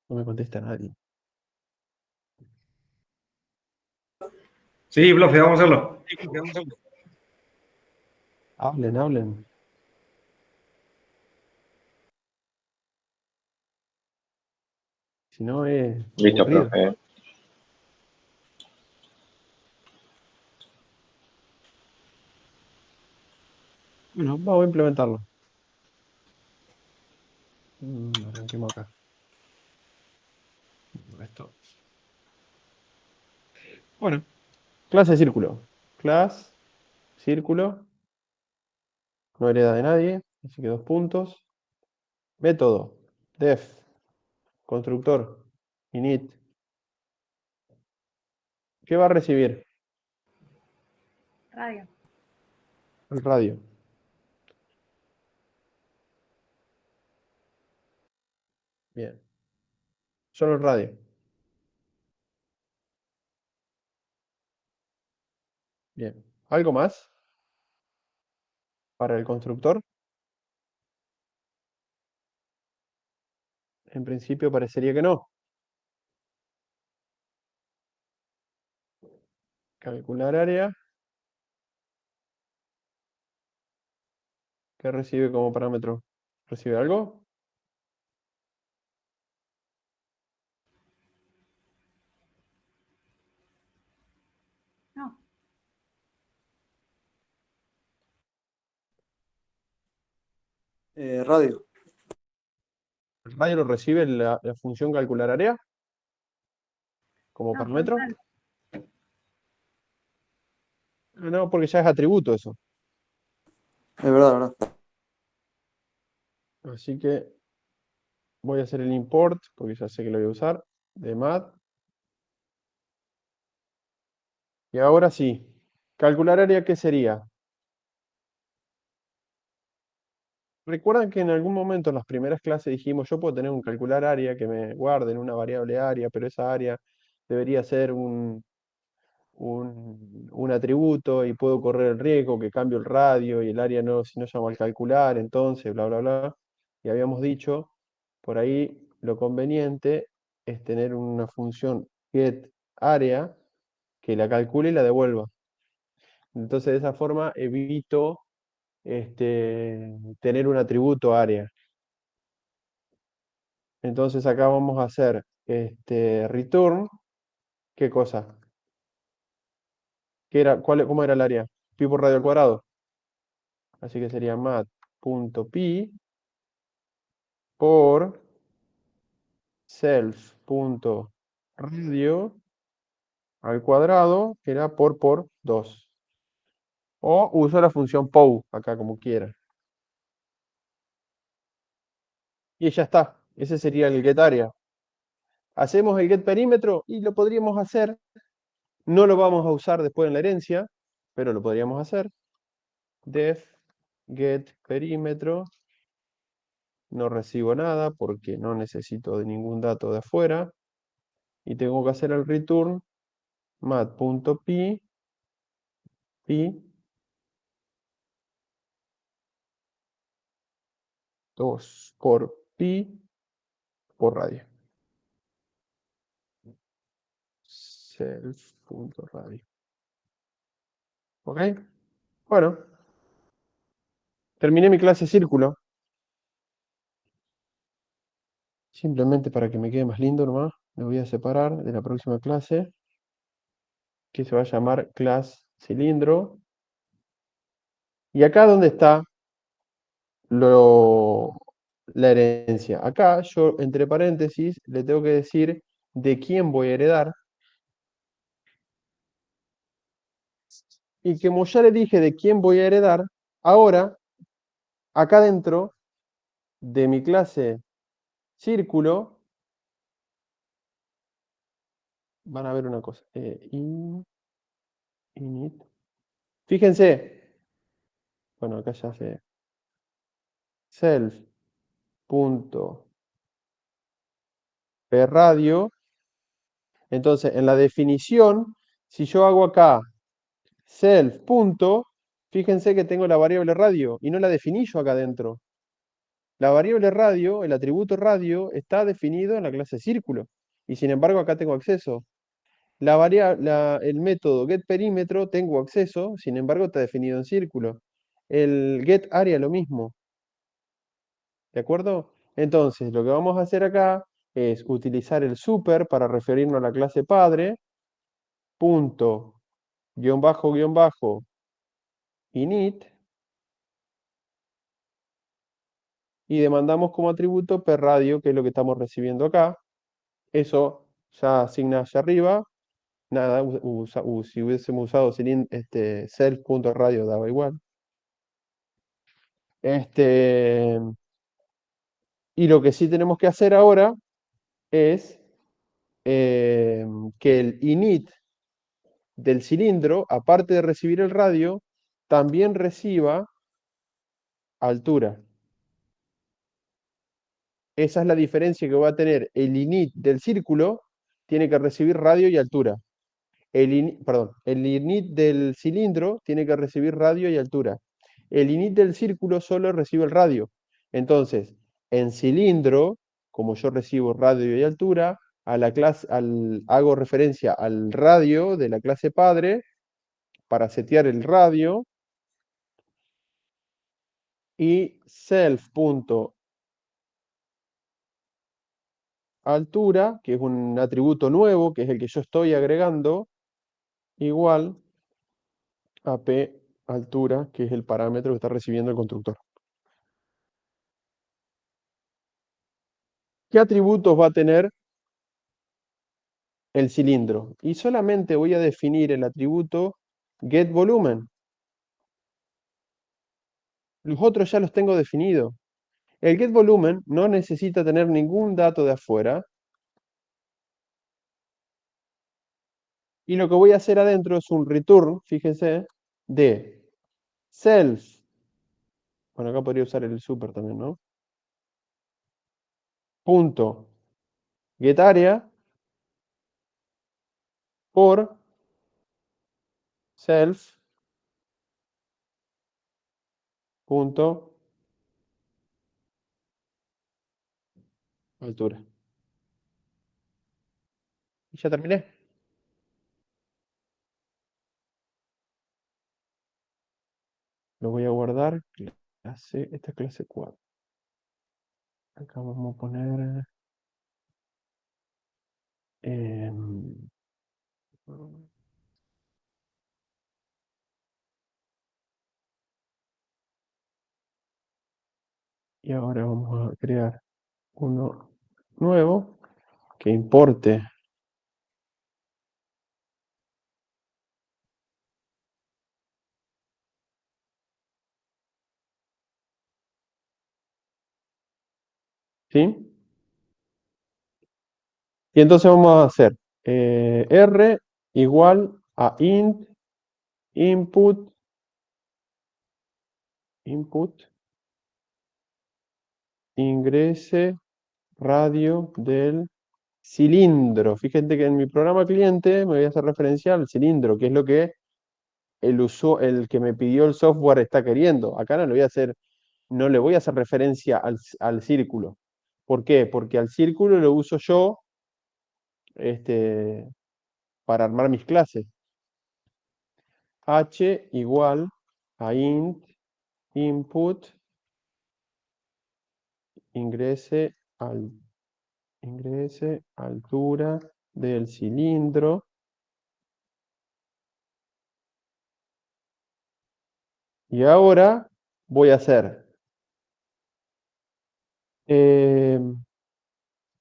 No me contesta nadie. Sí, profe, vamos a hacerlo. Hablen, hablen. Si no es Listo, aburrido. profe. Bueno, vamos a implementarlo. Arranquemos acá. Esto. Bueno, clase de círculo. Class, círculo. No hereda de nadie. Así que 2 puntos. Método. Def. Constructor. Init. ¿Qué va a recibir? Radio. El radio. Bien. Solo el radio. Bien. ¿Algo más para el constructor? En principio parecería que no. Calcular área. ¿Qué recibe como parámetro? ¿Recibe algo? No. Radio. ¿El radio lo recibe la función calcular área como No, parámetro? frontal. No, porque ya es atributo eso. Es verdad, verdad. Así que voy a hacer el import, porque ya sé que lo voy a usar, de math. Y ahora sí, calcular área, ¿qué sería? Recuerdan que en algún momento en las primeras clases dijimos, yo puedo tener un calcular área que me guarde en una variable área, pero esa área debería ser un atributo y puedo correr el riesgo que cambie el radio y el área no, si no llamo al calcular, entonces, bla, bla, bla. Y habíamos dicho, por ahí lo conveniente es tener una función get área que la calcule y la devuelva. Entonces de esa forma evito tener un atributo área. Entonces acá vamos a hacer return, ¿qué cosa? ¿Cómo era el área? Pi por radio al cuadrado. Así que sería mat.pi por self.radio al cuadrado, que era por 2. O uso la función POW, acá como quiera. Y ya está. Ese sería el get area. Hacemos el get perímetro y lo podríamos hacer. No lo vamos a usar después en la herencia, pero lo podríamos hacer. Def get perímetro. No recibo nada porque no necesito de ningún dato de afuera. Y tengo que hacer el return mat.pi pi 2 por pi por radio. Self.radio. ¿Ok? Bueno, terminé mi clase círculo. Simplemente para que me quede más lindo nomás, me voy a separar de la próxima clase, que se va a llamar clase cilindro. Y acá donde está la herencia. Acá yo, entre paréntesis, le tengo que decir de quién voy a heredar. Y como ya le dije de quién voy a heredar, ahora, acá dentro de mi clase círculo, van a ver una cosa. Init. Fíjense. Bueno, acá ya se. Self.perradio. Entonces, en la definición, si yo hago acá self. Fíjense que tengo la variable radio y no la definí yo acá adentro. La variable radio, el atributo radio, está definido en la clase círculo. Y sin embargo, acá tengo acceso. El método getPerímetro tengo acceso, sin embargo, está definido en círculo. El getArea lo mismo. ¿De acuerdo? Entonces, lo que vamos a hacer acá es utilizar el super para referirnos a la clase padre, punto, guión bajo, init, y demandamos como atributo perradio, que es lo que estamos recibiendo acá. Eso ya asigna allá arriba. Nada, si hubiésemos usado self.radio daba igual. Este, y lo que sí tenemos que hacer ahora es que el init del cilindro, aparte de recibir el radio, también reciba altura. Esa es la diferencia que va a tener el init del círculo, tiene que recibir radio y altura. El init del cilindro tiene que recibir radio y altura. El init del círculo solo recibe el radio. Entonces, en cilindro, como yo recibo radio y altura, hago referencia al radio de la clase padre para setear el radio y self.altura, que es un atributo nuevo, que es el que yo estoy agregando, igual a p altura, que es el parámetro que está recibiendo el constructor. ¿Qué atributos va a tener el cilindro? Y solamente voy a definir el atributo getVolumen. Los otros ya los tengo definidos. El getVolumen no necesita tener ningún dato de afuera. Y lo que voy a hacer adentro es un return, fíjense, de self. Bueno, acá podría usar el super también, ¿no? Punto getArea por self punto altura. Y ya terminé. Lo voy a guardar. Esta es clase 4. Acá vamos a poner em, y ahora vamos a crear uno nuevo que importe ¿sí? Y entonces vamos a hacer R igual a input ingrese radio del cilindro. Fíjate que en mi programa cliente me voy a hacer referencia al cilindro, que es lo que el que me pidió el software está queriendo. Acá no le voy a hacer referencia al círculo. ¿Por qué? Porque al círculo lo uso yo este, para armar mis clases. H igual a input ingrese altura del cilindro. Y ahora voy a hacer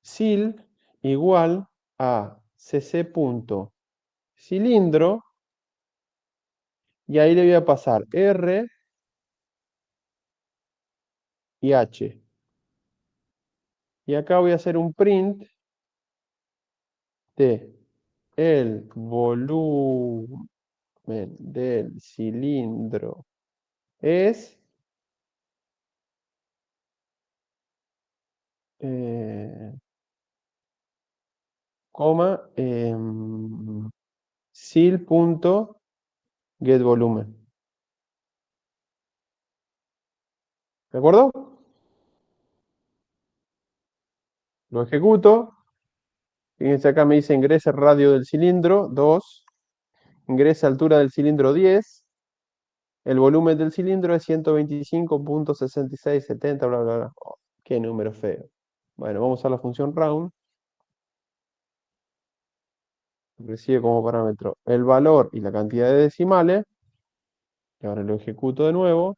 sil igual a cc.cilindro y ahí le voy a pasar R y H. Y acá voy a hacer un print de el volumen del cilindro es eh, coma sil.getVolumen. ¿De acuerdo? Lo ejecuto. Fíjense acá me dice ingresa radio del cilindro 2, ingresa altura del cilindro 10, el volumen del cilindro es 125.6670, bla, bla, bla. Oh, qué número feo. Bueno, vamos a la función round. Recibe como parámetro el valor y la cantidad de decimales. Y ahora lo ejecuto de nuevo.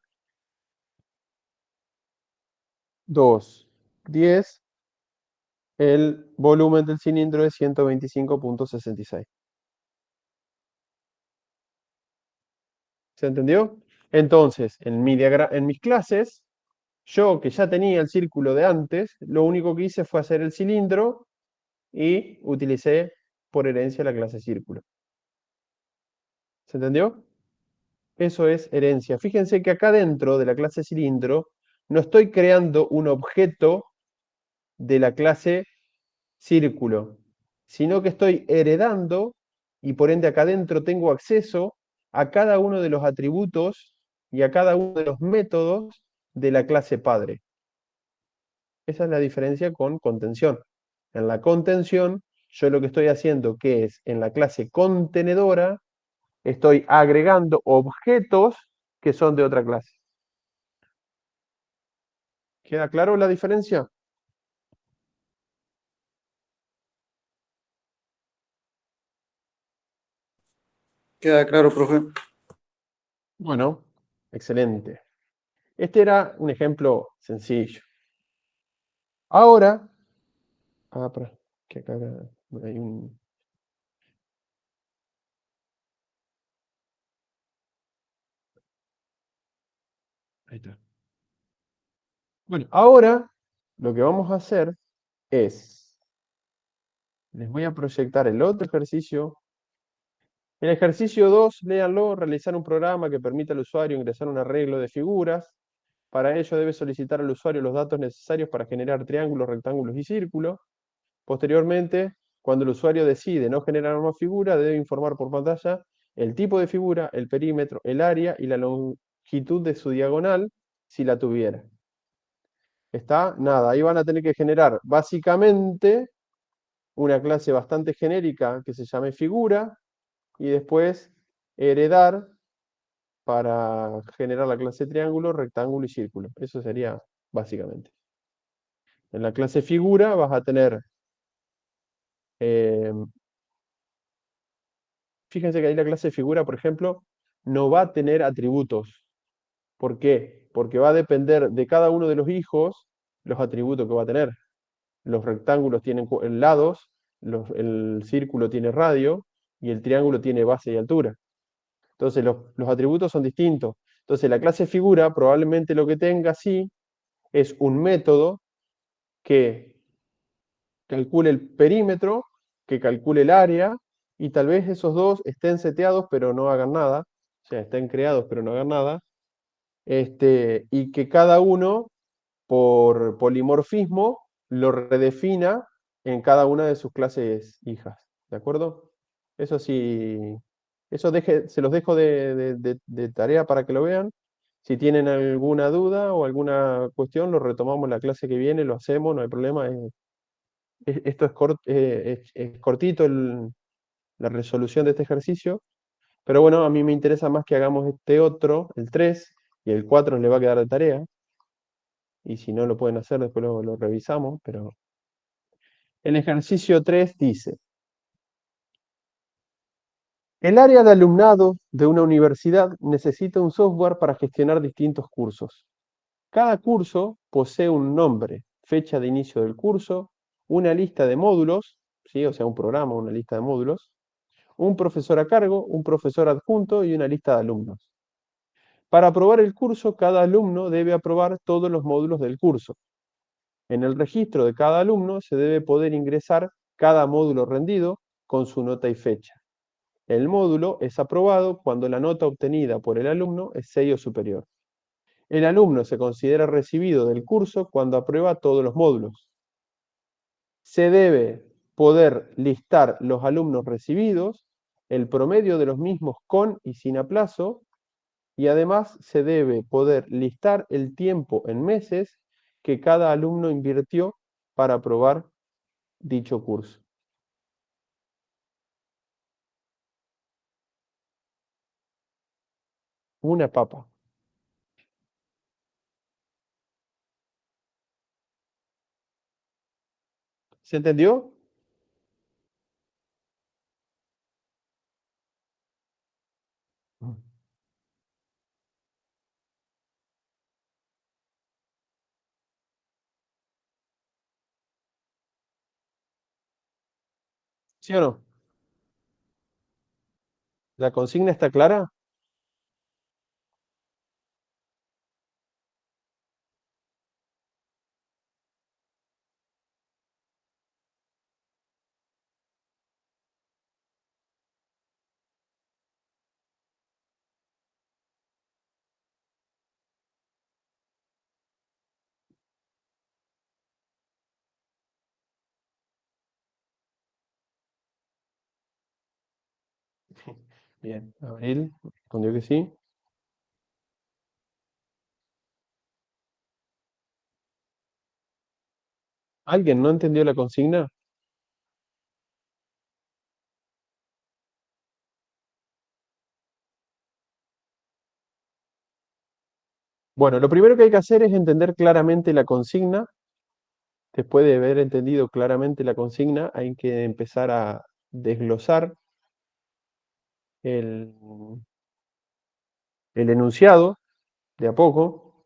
2, 10. El volumen del cilindro es 125.66. ¿Se entendió? Entonces, en mis clases, yo que ya tenía el círculo de antes, lo único que hice fue hacer el cilindro y utilicé por herencia la clase círculo. ¿Se entendió? Eso es herencia. Fíjense que acá dentro de la clase cilindro no estoy creando un objeto de la clase círculo, sino que estoy heredando y por ende acá adentro tengo acceso a cada uno de los atributos y a cada uno de los métodos de la clase padre. Esa es la diferencia con contención. En la contención, yo lo que estoy haciendo que es en la clase contenedora, estoy agregando objetos que son de otra clase. ¿Queda claro la diferencia? Queda claro, profe. Bueno, excelente. Este era un ejemplo sencillo. Ahora, para, que acá hay un... Ahí está. Bueno, ahora lo que vamos a hacer es, les voy a proyectar el otro ejercicio. El ejercicio 2, léanlo, realizar un programa que permita al usuario ingresar un arreglo de figuras. Para ello debe solicitar al usuario los datos necesarios para generar triángulos, rectángulos y círculos. Posteriormente, cuando el usuario decide no generar más figura, debe informar por pantalla el tipo de figura, el perímetro, el área y la longitud de su diagonal, si la tuviera. Está, nada, ahí van a tener que generar básicamente una clase bastante genérica que se llame figura y después heredar para generar la clase triángulo, rectángulo y círculo. Eso sería básicamente. En la clase figura vas a tener, eh, fíjense que ahí la clase figura, por ejemplo, no va a tener atributos. ¿Por qué? Porque va a depender de cada uno de los hijos los atributos que va a tener. Los rectángulos tienen lados, el círculo tiene radio y el triángulo tiene base y altura. Entonces los atributos son distintos. Entonces la clase figura probablemente lo que tenga sí es un método que calcule el perímetro, que calcule el área, y tal vez esos dos estén seteados pero no hagan nada, o sea, estén creados pero no hagan nada, y que cada uno, por polimorfismo, lo redefina en cada una de sus clases hijas, ¿de acuerdo? Eso sí, se los dejo de tarea para que lo vean. Si tienen alguna duda o alguna cuestión, lo retomamos la clase que viene, lo hacemos, no hay problema. Esto es cortito la resolución de este ejercicio, pero bueno, a mí me interesa más que hagamos este otro, el 3, y el 4 le va a quedar de tarea, y si no lo pueden hacer, después lo revisamos, pero el ejercicio 3 dice, el área de alumnado de una universidad necesita un software para gestionar distintos cursos. Cada curso posee un nombre, fecha de inicio del curso, una lista de módulos, ¿sí? O sea, un programa, una lista de módulos, un profesor a cargo, un profesor adjunto y una lista de alumnos. Para aprobar el curso, cada alumno debe aprobar todos los módulos del curso. En el registro de cada alumno se debe poder ingresar cada módulo rendido con su nota y fecha. El módulo es aprobado cuando la nota obtenida por el alumno es 6 o superior. El alumno se considera recibido del curso cuando aprueba todos los módulos. Se debe poder listar los alumnos recibidos, el promedio de los mismos con y sin aplazo, y además se debe poder listar el tiempo en meses que cada alumno invirtió para aprobar dicho curso. Una papa. ¿Se entendió? ¿Sí o no? ¿La consigna está clara? Bien, Abril respondió que sí. ¿Alguien no entendió la consigna? Bueno, lo primero que hay que hacer es entender claramente la consigna. Después de haber entendido claramente la consigna, hay que empezar a desglosar el, el enunciado de a poco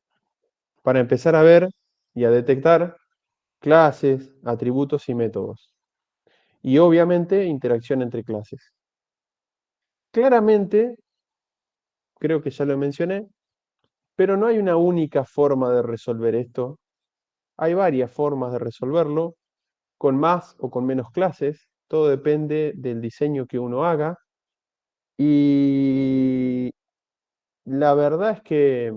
para empezar a ver y a detectar clases, atributos y métodos. Y obviamente interacción entre clases. Claramente, creo que ya lo mencioné, pero no hay una única forma de resolver esto. Hay varias formas de resolverlo, con más o con menos clases. Todo depende del diseño que uno haga. Y la verdad es que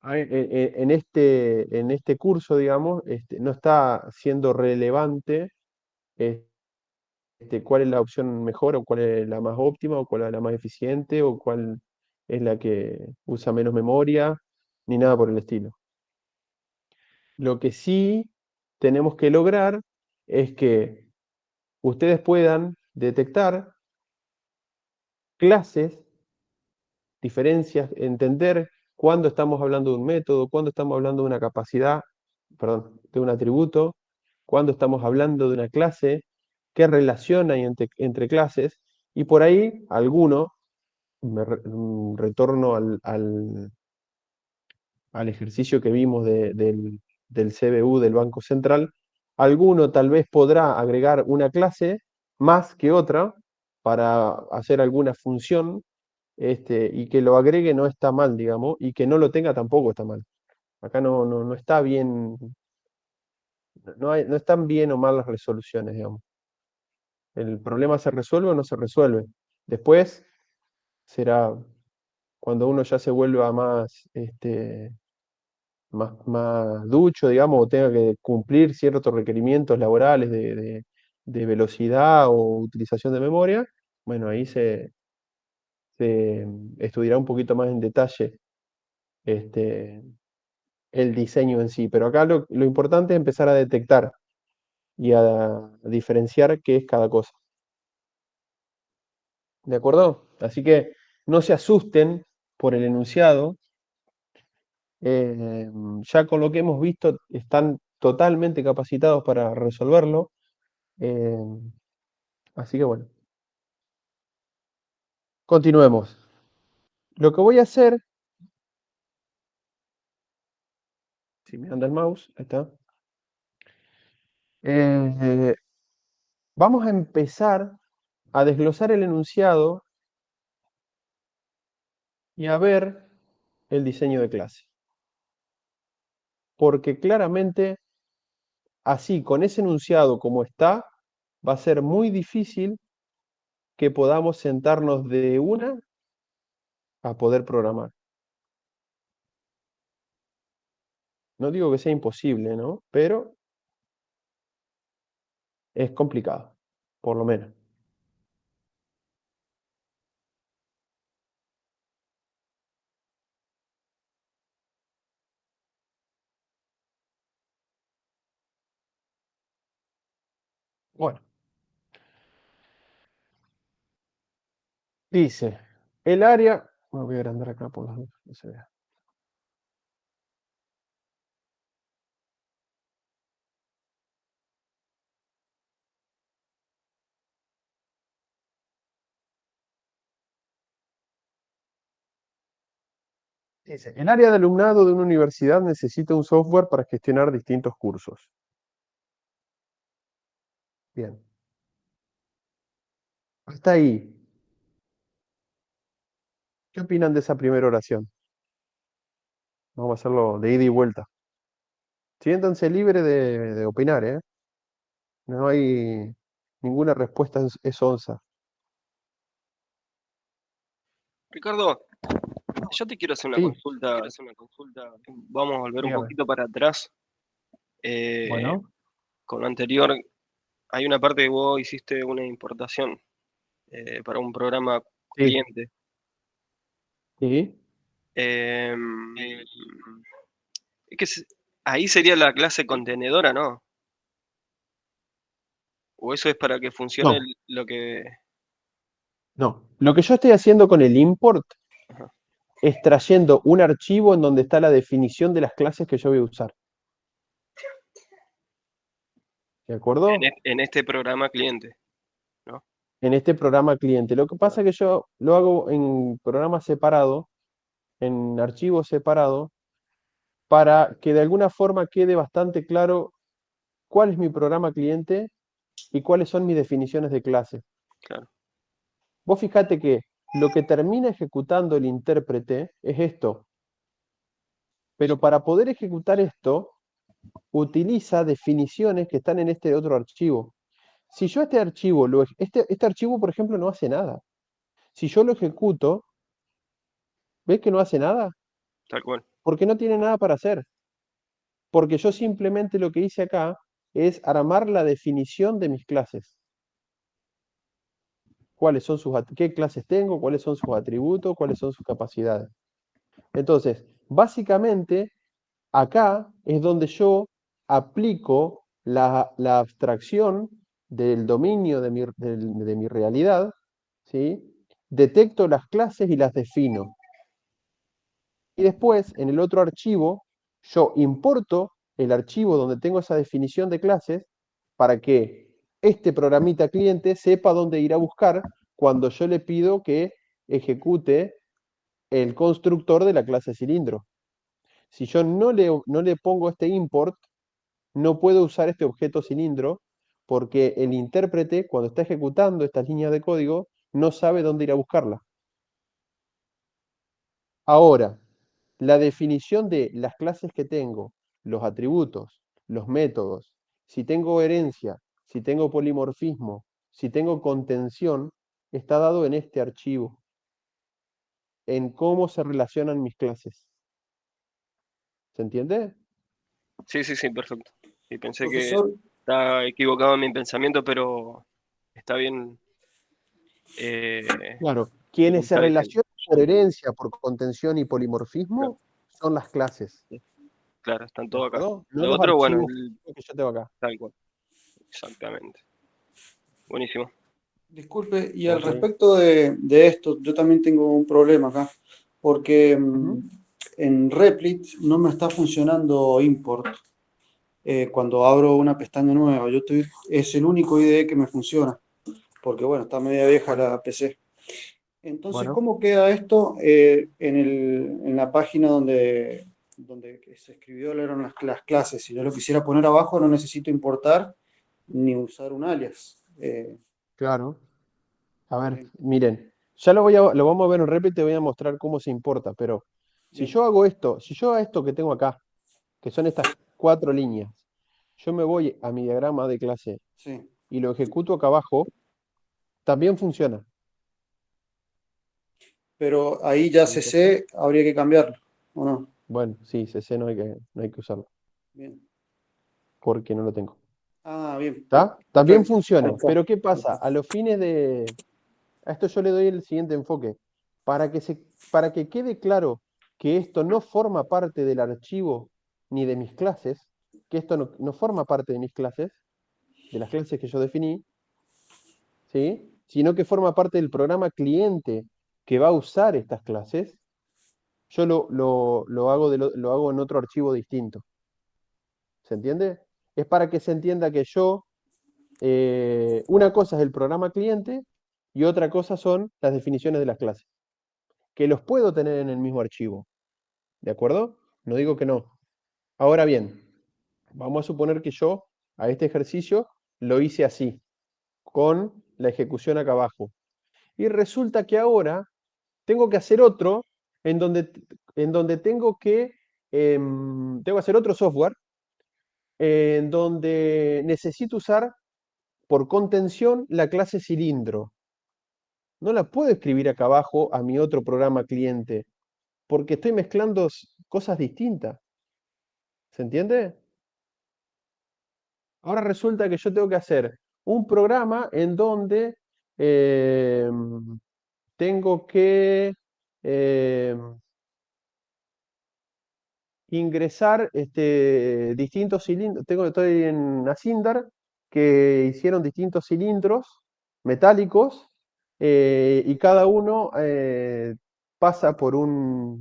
en este curso, digamos, no está siendo relevante cuál es la opción mejor o cuál es la más óptima o cuál es la más eficiente o cuál es la que usa menos memoria, ni nada por el estilo. Lo que sí tenemos que lograr es que ustedes puedan detectar clases, diferencias, entender cuándo estamos hablando de un método, cuándo estamos hablando de una capacidad, perdón, de un atributo, cuándo estamos hablando de una clase, qué relación hay entre clases, y por ahí alguno, retorno al ejercicio que vimos del CBU del Banco Central, alguno tal vez podrá agregar una clase más que otra para hacer alguna función, y que lo agregue no está mal, digamos, y que no lo tenga tampoco está mal. Acá no está bien, no están bien o mal las resoluciones, digamos. El problema se resuelve o no se resuelve. Después será cuando uno ya se vuelva más ducho, digamos, o tenga que cumplir ciertos requerimientos laborales de velocidad o utilización de memoria, bueno, ahí se estudiará un poquito más en detalle este, el diseño en sí. Pero acá lo importante es empezar a detectar y a diferenciar qué es cada cosa. ¿De acuerdo? Así que no se asusten por el enunciado. eh, ya con lo que hemos visto están totalmente capacitados para resolverlo. eh, Así que bueno, continuemos. Lo que voy a hacer, si me anda el mouse, ahí está. eh, Vamos a empezar a desglosar el enunciado y a ver el diseño de clase. Porque claramente, así, con ese enunciado como está, va a ser muy difícil que podamos sentarnos de una a poder programar. No digo que sea imposible, ¿no? Pero es complicado, por lo menos. Bueno, dice, el área, bueno, voy a agrandar acá por las dudas, no se vea. Dice, el área de alumnado de una universidad necesita un software para gestionar distintos cursos. Bien. Hasta ahí. ¿Qué opinan de esa primera oración? Vamos a hacerlo de ida y vuelta. Siéntanse libres de opinar, ¿eh? No hay ninguna respuesta es onza. Ricardo, yo te quiero hacer una Sí, consulta. Vamos a volver un dígame. poquito para atrás. Bueno, Con lo anterior, hay una parte que vos hiciste una importación para un programa sí, cliente. sí. Em, es que ahí sería la clase contenedora, ¿no? ¿O eso es para que funcione No, lo que... no. Lo que yo estoy haciendo con el import Ajá. es trayendo un archivo en donde está la definición de las clases que yo voy a usar. ¿De acuerdo? En este programa cliente, ¿no? En este programa cliente. Lo que pasa es que yo lo hago en programas separados, en archivos separados, para que de alguna forma quede bastante claro cuál es mi programa cliente y cuáles son mis definiciones de clase. Claro, Vos fijate que lo que termina ejecutando el intérprete es esto, pero para poder ejecutar esto, utiliza definiciones que están en este otro archivo. Si yo este archivo, este archivo, por ejemplo, no hace nada. Si yo lo ejecuto, ¿ves que no hace nada? tal cual. Porque no tiene nada para hacer. Porque yo simplemente lo que hice acá es armar la definición de mis clases. Cuáles son qué clases tengo, cuáles son sus atributos, cuáles son sus capacidades. Entonces, básicamente, acá es donde yo aplico la abstracción del dominio de mi realidad, ¿sí? Detecto las clases y las defino. Y después, en el otro archivo, yo importo el archivo donde tengo esa definición de clases para que este programita cliente sepa dónde ir a buscar cuando yo le pido que ejecute el constructor de la clase cilindro. Si yo no le pongo este import, no puedo usar este objeto cilindro porque el intérprete, cuando está ejecutando estas líneas de código, no sabe dónde ir a buscarla. Ahora, la definición de las clases que tengo, los atributos, los métodos, si tengo herencia, si tengo polimorfismo, si tengo contención, está dado en este archivo, en cómo se relacionan mis clases. ¿Se entiende? Sí, sí, sí, perfecto. Y pensé que Profesor, estaba equivocado en mi pensamiento, pero está bien. eh, Claro. Quienes se está bien. relacionan por herencia, por contención y Claro, polimorfismo son las clases. sí, claro, están ¿De todos acá. acuerdo? No Lo los otro, bueno, archivos que yo tengo acá. tal cual, exactamente. Buenísimo. disculpe, y al Ok. respecto de esto, yo también tengo un problema acá, porque Ujú. en Replit no me está funcionando import cuando abro una pestaña nueva. Es el único IDE que me funciona, porque bueno, está media vieja Bueno, la PC. Entonces, bueno. ¿cómo queda esto en la página donde se escribió eran las clases? Si yo lo quisiera poner abajo, no necesito importar ni usar un alias. Claro. A ver, Bien, miren. Ya lo vamos a ver en Replit, te voy a mostrar cómo se importa, pero si bien, yo hago esto, si yo hago esto que tengo acá, que son estas 4 líneas, yo me voy a mi diagrama de clase sí. y lo ejecuto acá abajo, también funciona. Pero ahí ya ¿Se entiende? CC habría que cambiarlo, ¿o no? Bueno, sí, CC no hay que usarlo, Bien. porque no lo tengo. Ah, bien, ¿Está? También perfecto. Ahí funciona, está. pero ¿qué pasa? A los fines de... A esto yo le doy el siguiente enfoque. Para que quede claro que esto no forma parte del archivo ni de mis clases, que esto no forma parte de mis clases, de las clases que yo definí, ¿sí? Sino que forma parte del programa cliente que va a usar estas clases, yo lo hago, lo hago en otro archivo distinto. ¿Se entiende? Es para que se entienda que yo, una cosa es el programa cliente y otra cosa son las definiciones de las clases, que los puedo tener en el mismo archivo. ¿De acuerdo? No digo que no. Ahora bien, vamos a suponer que yo a este ejercicio lo hice así, con la ejecución acá abajo. Y resulta que ahora tengo que hacer otro en donde tengo que hacer otro software en donde necesito usar por contención la clase cilindro. No la puedo escribir acá abajo a mi otro programa cliente, porque estoy mezclando cosas distintas. ¿Se entiende? Ahora resulta que yo tengo que hacer un programa en donde eh, tengo que eh, ingresar distintos cilindros. Estoy en Asindar que hicieron distintos cilindros metálicos y cada uno pasa por una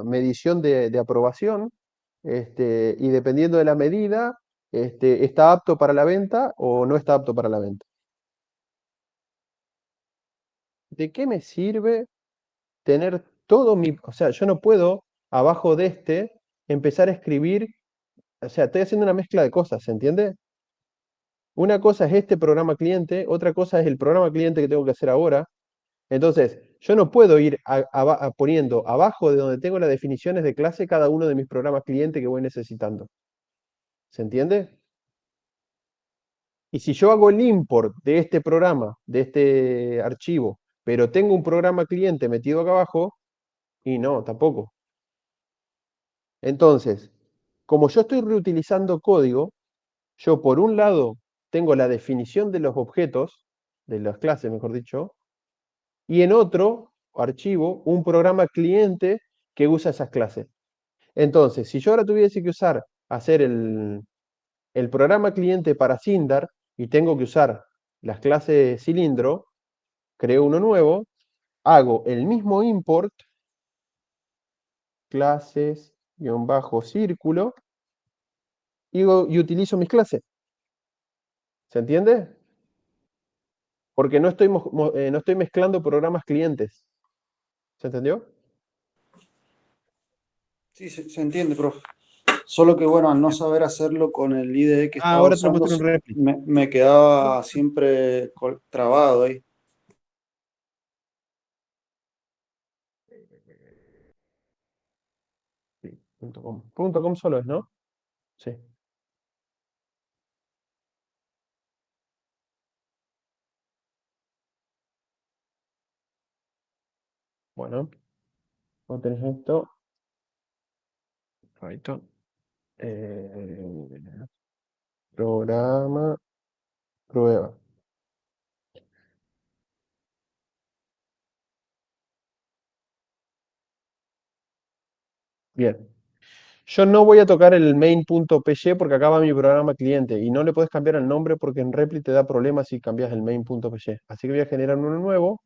medición de aprobación y dependiendo de la medida está apto para la venta o no está apto para la venta. ¿De qué me sirve tener todo mi... O sea, yo no puedo abajo de empezar a escribir, o sea, estoy haciendo una mezcla de cosas, ¿se entiende? Una cosa es este programa cliente, otra cosa es el programa cliente que tengo que hacer ahora. Entonces, yo no puedo ir poniendo abajo de donde tengo las definiciones de clase cada uno de mis programas cliente que voy necesitando. ¿Se entiende? Y si yo hago el import de este programa, de este archivo, pero tengo un programa cliente metido acá abajo, y no, tampoco. Entonces, como yo estoy reutilizando código, yo por un lado tengo la definición de los objetos, de las clases, mejor dicho, y en otro archivo un programa cliente que usa esas clases. Entonces, si yo ahora tuviese que hacer el programa cliente para Sindar y tengo que usar las clases cilindro, creo uno nuevo, hago el mismo import, clases-círculo, y utilizo mis clases. ¿Se entiende? Porque no estoy mezclando programas clientes. ¿Se entendió? Sí, se entiende, profe. Solo que, bueno, al no saber hacerlo con el IDE que estaba Ahora te lo usando, muestro en Replit. me quedaba siempre trabado ahí. Sí, .com. .com solo es, ¿no? Sí. Bueno, vos tenés esto. Python. Programa, prueba. Bien. Yo no voy a tocar el main.py porque acá va mi programa cliente y no le puedes cambiar el nombre porque en Replit te da problemas si cambias el main.py. Así que voy a generar uno nuevo.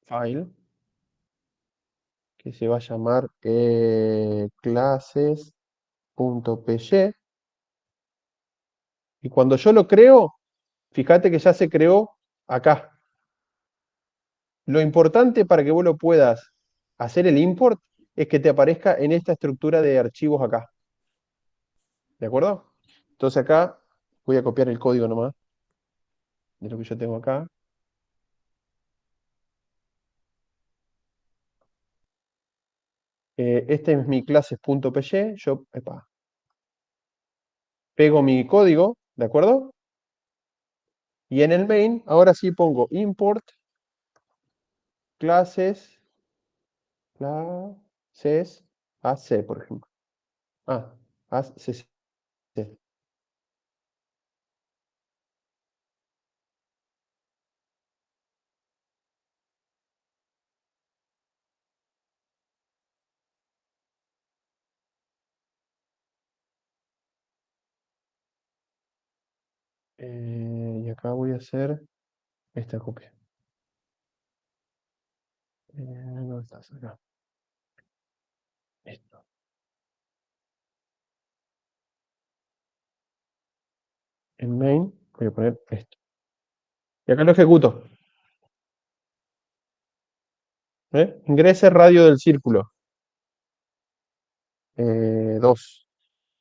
File. Que se va a llamar clases.py. Y cuando yo lo creo, fíjate que ya se creó acá. Lo importante para que vos lo puedas hacer el import es que te aparezca en esta estructura de archivos acá. ¿De acuerdo? Entonces acá voy a copiar el código nomás de lo que yo tengo acá. Este es mi clases.py. Yo pego mi código, ¿de acuerdo? Y en el main, ahora sí pongo import clases, AC, por ejemplo. Ah, AC. Y acá voy a hacer esta copia. ¿Dónde estás? Acá. Esto. En main voy a poner esto. Y acá lo ejecuto. Ingrese radio del círculo. 2.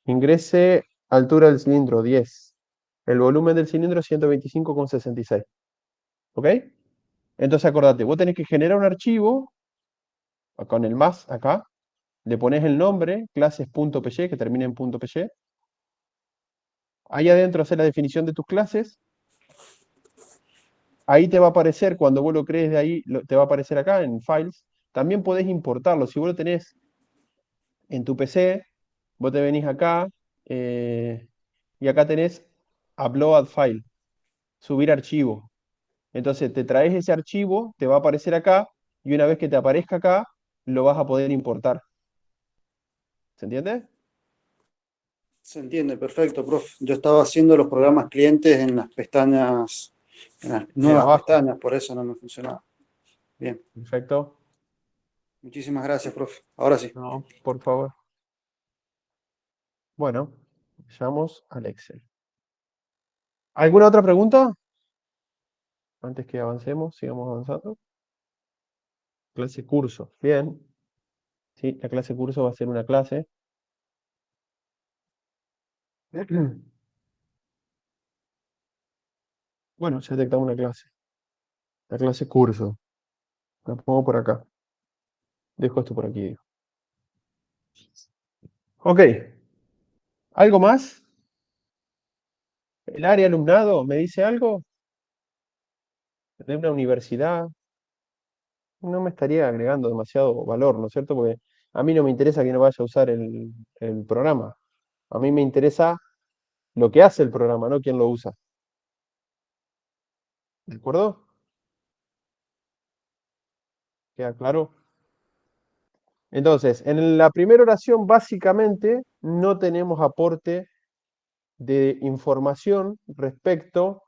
Ingrese altura del cilindro, 10. El volumen del cilindro, 125,66. ¿Ok? Entonces acordate, vos tenés que generar un archivo con el más acá. Le pones el nombre, clases.py, que termina en .py. Ahí adentro haces la definición de tus clases. Ahí te va a aparecer, cuando vos lo crees de ahí, te va a aparecer acá en Files. También podés importarlo. Si vos lo tenés en tu PC, vos te venís acá y acá tenés Upload File, subir archivo. Entonces te traes ese archivo, te va a aparecer acá y una vez que te aparezca acá, lo vas a poder importar. ¿Se entiende? Se entiende, perfecto, profe. Yo estaba haciendo los programas clientes en las pestañas, en las nuevas abajo. pestañas, por eso no me funcionaba. Bien, Perfecto. muchísimas gracias, profe. Ahora sí. No, por favor. Bueno, vayamos al Excel. ¿Alguna otra pregunta? Antes que avancemos, sigamos avanzando. Clase curso. Bien. Sí, la clase curso va a ser una clase. Bueno, ya detectamos una clase. La clase curso. La pongo por acá. Dejo esto por aquí. Digo. Ok. ¿Algo más? ¿El área alumnado me dice algo? ¿De una universidad? No me estaría agregando demasiado valor, ¿no es cierto? Porque a mí no me interesa que no vaya a usar el programa. A mí me interesa lo que hace el programa, no quién lo usa. ¿De acuerdo? ¿Queda claro? Entonces, en la primera oración básicamente no tenemos aporte de información respecto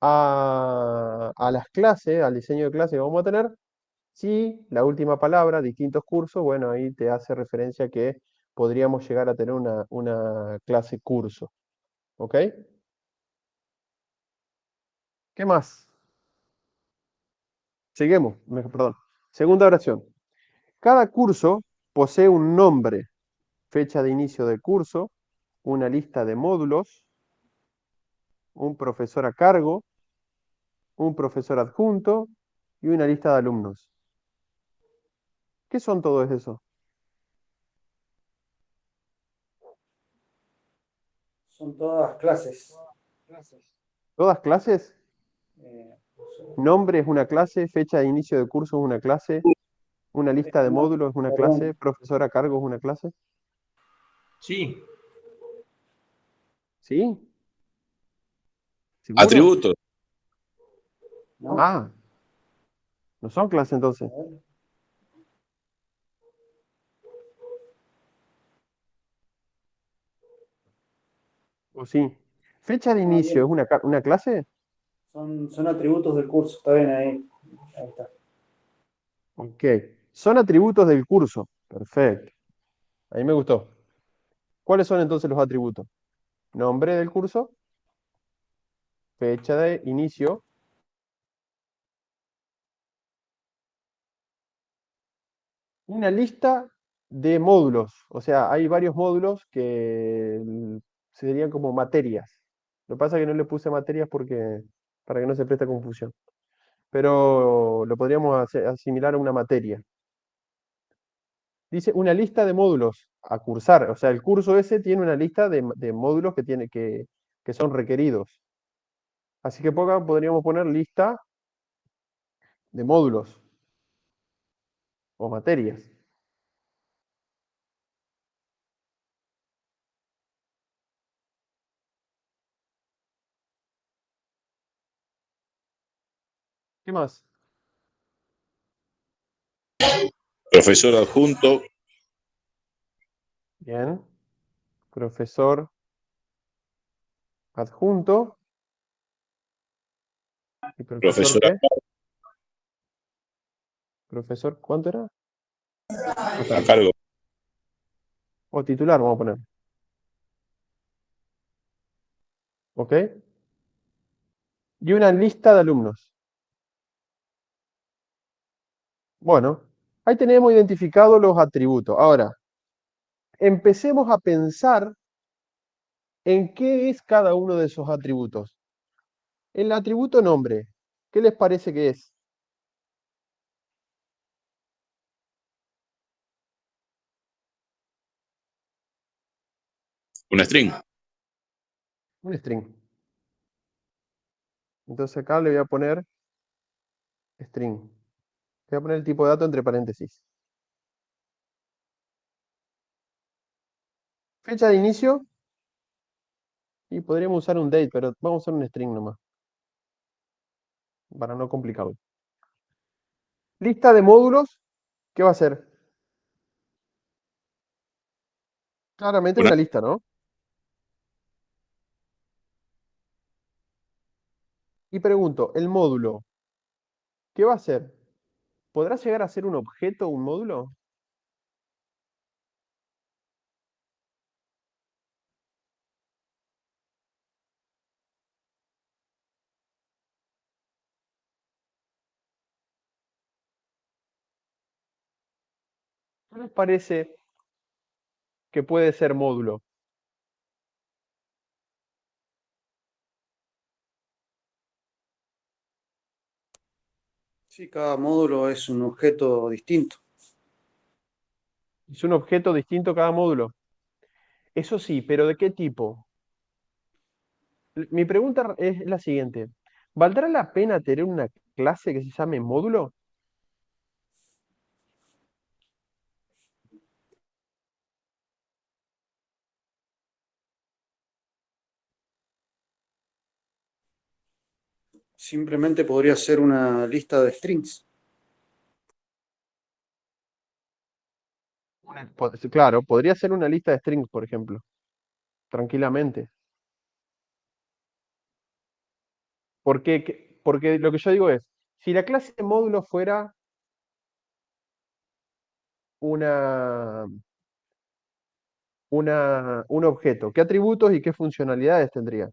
a las clases, al diseño de clase que vamos a tener. Sí, la última palabra, distintos cursos, bueno, ahí te hace referencia que podríamos llegar a tener una clase curso. ¿Ok? ¿Qué más? Seguimos, perdón. Segunda oración. Cada curso posee un nombre, fecha de inicio del curso, una lista de módulos, un profesor a cargo, un profesor adjunto y una lista de alumnos. ¿Qué son todos esos? Son todas clases. ¿Todas clases? Eh, Nombre es una clase, fecha de inicio de curso es una clase, una lista de no, módulos es una clase, perdón. profesor a cargo es una clase. Sí, ¿Sí? ¿Seguro? Atributos. ¿No? Ah, no son clases entonces. A ver. ¿O sí? ¿Fecha de Ah, inicio es bien. una clase? Son atributos del curso. Está bien ahí. Ahí está. Ok. Son atributos del curso. Perfecto. Ahí me gustó. ¿Cuáles son entonces los atributos? Nombre del curso, fecha de inicio, una lista de módulos. O sea, hay varios módulos que serían como materias. Lo que pasa es que no le puse materias porque para que no se preste confusión. Pero lo podríamos asimilar a una materia. Dice una lista de módulos a cursar. O sea, el curso ese tiene una lista de módulos que son requeridos. Así que podríamos poner lista de módulos o materias. ¿Qué más? Profesor adjunto. Bien. Profesor adjunto. ¿Y profesor Profesor qué? ¿Profesor cuánto era? A a cargo. cargo. O titular, vamos a poner. ¿Ok? Y una lista de alumnos. Bueno, ahí tenemos identificados los atributos. Ahora, empecemos a pensar en qué es cada uno de esos atributos. El atributo nombre, ¿qué les parece que es? Una string. Un string. Entonces acá le voy a poner string. Voy a poner el tipo de dato entre paréntesis. Fecha de inicio. Y podríamos usar un date, pero vamos a usar un string nomás. Para no complicarlo. Lista de módulos. ¿Qué va a ser? Claramente Una- una lista, ¿no? Y pregunto, ¿el módulo qué va a ser? ¿Podrá llegar a ser un objeto un módulo? ¿Qué les parece que puede ser módulo? Sí, cada módulo es un objeto distinto. Es un objeto distinto cada módulo. Eso sí, pero ¿de qué tipo? Mi pregunta es la siguiente. ¿Valdrá la pena tener una clase que se llame módulo? Simplemente podría ser una lista de strings. Claro, podría ser una lista de strings, por ejemplo, tranquilamente. Porque lo que yo digo es, si la clase de módulo fuera una, un objeto, ¿qué atributos y qué funcionalidades tendría?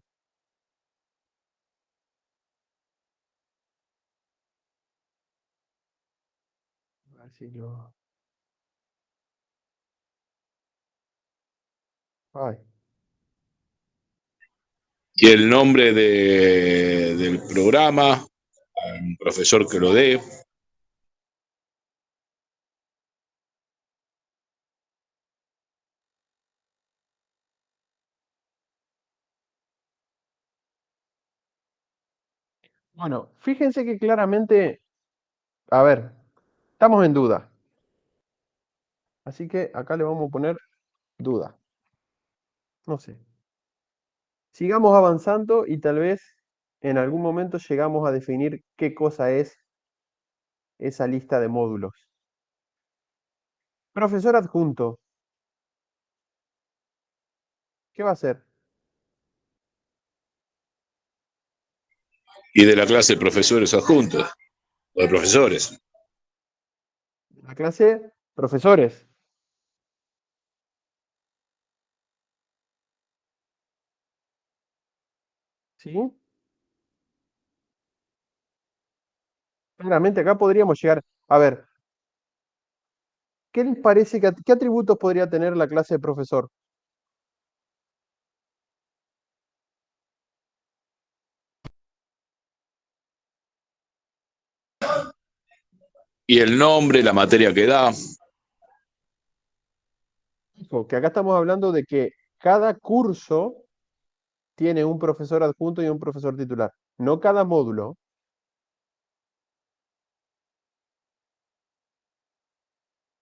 A ver si lo... Ay, Y el nombre del programa, un profesor que lo dé. bueno, fíjense que claramente, a ver, estamos en duda. Así que acá le vamos a poner duda. No sé. Sigamos avanzando y tal vez en algún momento llegamos a definir qué cosa es esa lista de módulos. Profesor adjunto, ¿qué va a hacer? Y de la clase de profesores adjuntos, o de profesores. La clase profesores. ¿Sí? Claramente acá podríamos llegar. A ver, ¿qué les parece qué atributos podría tener la clase de profesor? Y el nombre, la materia que da. Ojo, que acá estamos hablando de que cada curso tiene un profesor adjunto y un profesor titular, no cada módulo.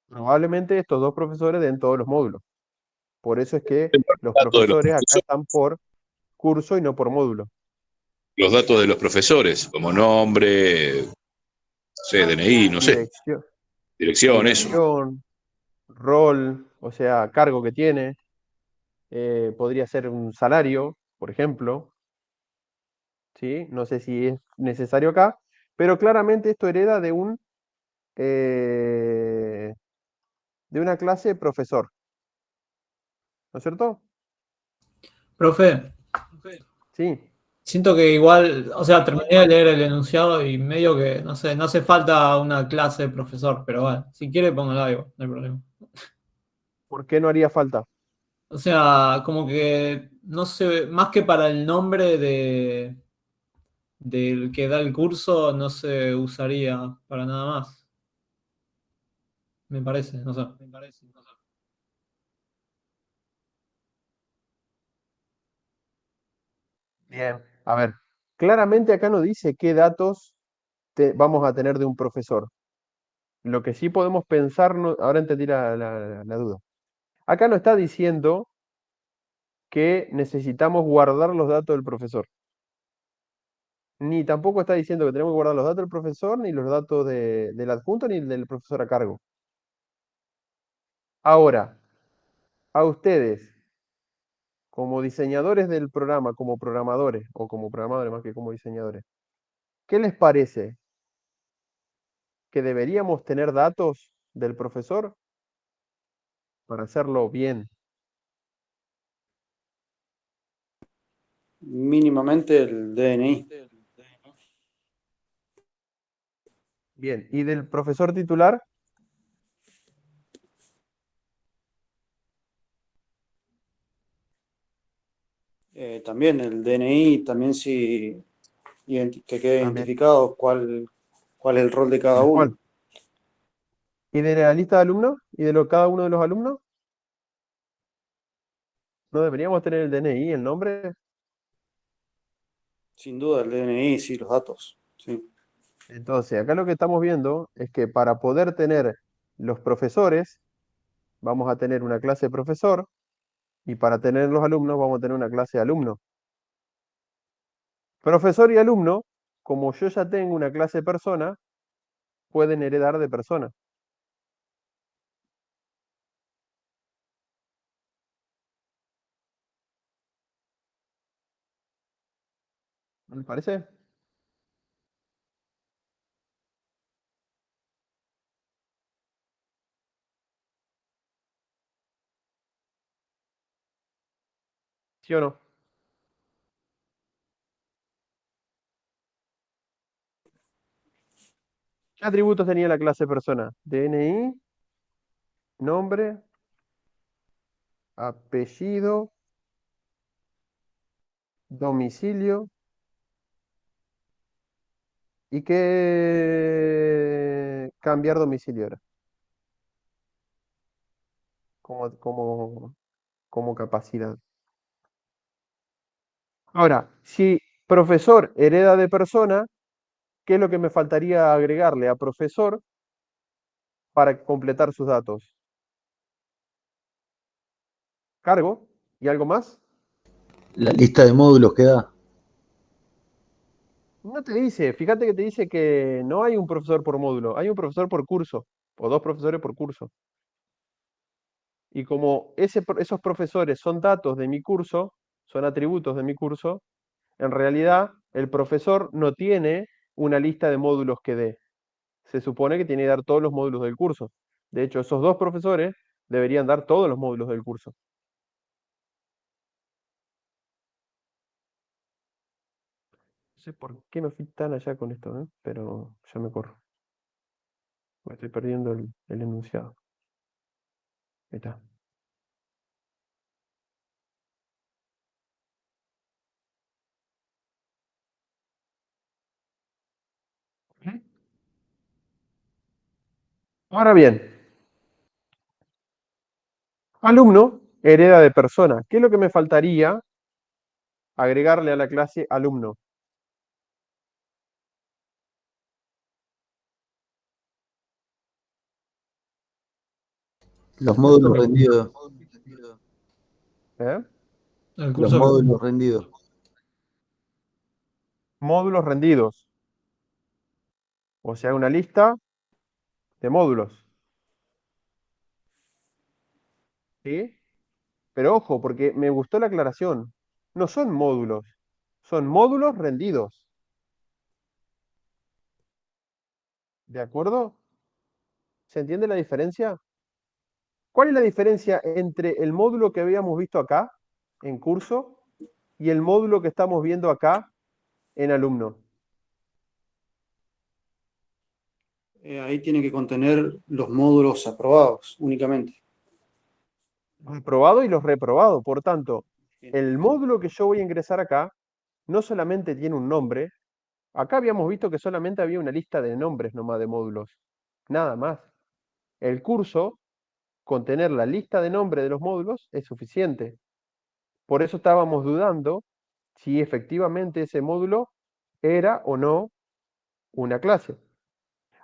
Probablemente estos dos profesores den todos los módulos. Por eso es que los Datos de los profesores acá profesores, están por curso y no por módulo. los datos de los profesores, como nombre, no sé, DNI, no sé, Dirección, dirección, eso. dirección, rol, o sea, cargo que tiene, podría ser un salario, por ejemplo. ¿sí? No sé si es necesario acá, pero claramente esto hereda de una clase profesor, ¿no es cierto? Profe, Sí. siento que igual, o sea, terminé de leer el enunciado y medio que, no sé, no hace falta una clase de profesor, pero bueno, si quiere póngalo ahí, no hay problema. ¿Por qué no haría falta? O sea, como que, no sé, más que para el nombre del que da el curso, no se usaría para nada más, me parece, no sé. Bien. A ver, claramente acá no dice qué datos vamos a tener de un profesor. Lo que sí podemos pensar, ahora entendí la duda. Acá no está diciendo que necesitamos guardar los datos del profesor. Ni tampoco está diciendo que tenemos que guardar los datos del profesor, ni los datos del adjunto, ni del profesor a cargo. Ahora, a ustedes, como diseñadores del programa, como programadores, o como programadores más que como diseñadores, ¿qué les parece? ¿Que deberíamos tener datos del profesor para hacerlo bien? Mínimamente el DNI. Bien. ¿Y del profesor titular? También el DNI, también si que quede También. identificado cuál es el rol de cada Tal uno. cual. ¿Y de la lista de alumnos? ¿Y de cada uno de los alumnos? ¿No deberíamos tener el DNI, el nombre? Sin duda el DNI, sí, los datos. Sí. Entonces, acá lo que estamos viendo es que para poder tener los profesores, vamos a tener una clase de profesor, y para tener los alumnos, vamos a tener una clase de alumno. Profesor y alumno, como yo ya tengo una clase de persona, pueden heredar de persona. ¿No les parece? ¿Sí o no? ¿Qué atributos tenía la clase persona? DNI, nombre, apellido, domicilio. ¿Y qué cambiar domicilio era? Como capacidad. Ahora, si profesor hereda de persona, ¿qué es lo que me faltaría agregarle a profesor para completar sus datos? Cargo y algo más. La lista de módulos que da. No te dice, fíjate que te dice que no hay un profesor por módulo, hay un profesor por curso, o dos profesores por curso. Y como esos profesores son datos de mi curso, son atributos de mi curso, en realidad el profesor no tiene una lista de módulos que dé. Se supone que tiene que dar todos los módulos del curso. De hecho, esos dos profesores deberían dar todos los módulos del curso. No sé por qué me fui tan allá con esto, ¿eh? Pero ya me corro. Me estoy perdiendo el enunciado. Ahí está. Ujú. Ahora bien, alumno hereda de persona. ¿Qué es lo que me faltaría agregarle a la clase alumno? Los Esto módulos mismo. rendidos. ¿Eh? El Los curso módulos rendidos. Módulos rendidos. O sea, una lista de módulos. ¿Sí? Pero ojo, porque me gustó la aclaración. No son módulos, Son módulos rendidos. ¿De acuerdo? ¿Se entiende la diferencia? ¿Cuál es la diferencia entre el módulo que habíamos visto acá, en curso, y el módulo que estamos viendo acá, en alumno? Ahí tiene que contener los módulos aprobados únicamente. Los aprobados y los reprobados. Por tanto, el módulo que yo voy a ingresar acá no solamente tiene un nombre. Acá habíamos visto que solamente había una lista de nombres nomás de módulos. Nada más. El curso, con tener la lista de nombres de los módulos, es suficiente. Por eso estábamos dudando si efectivamente ese módulo era o no una clase.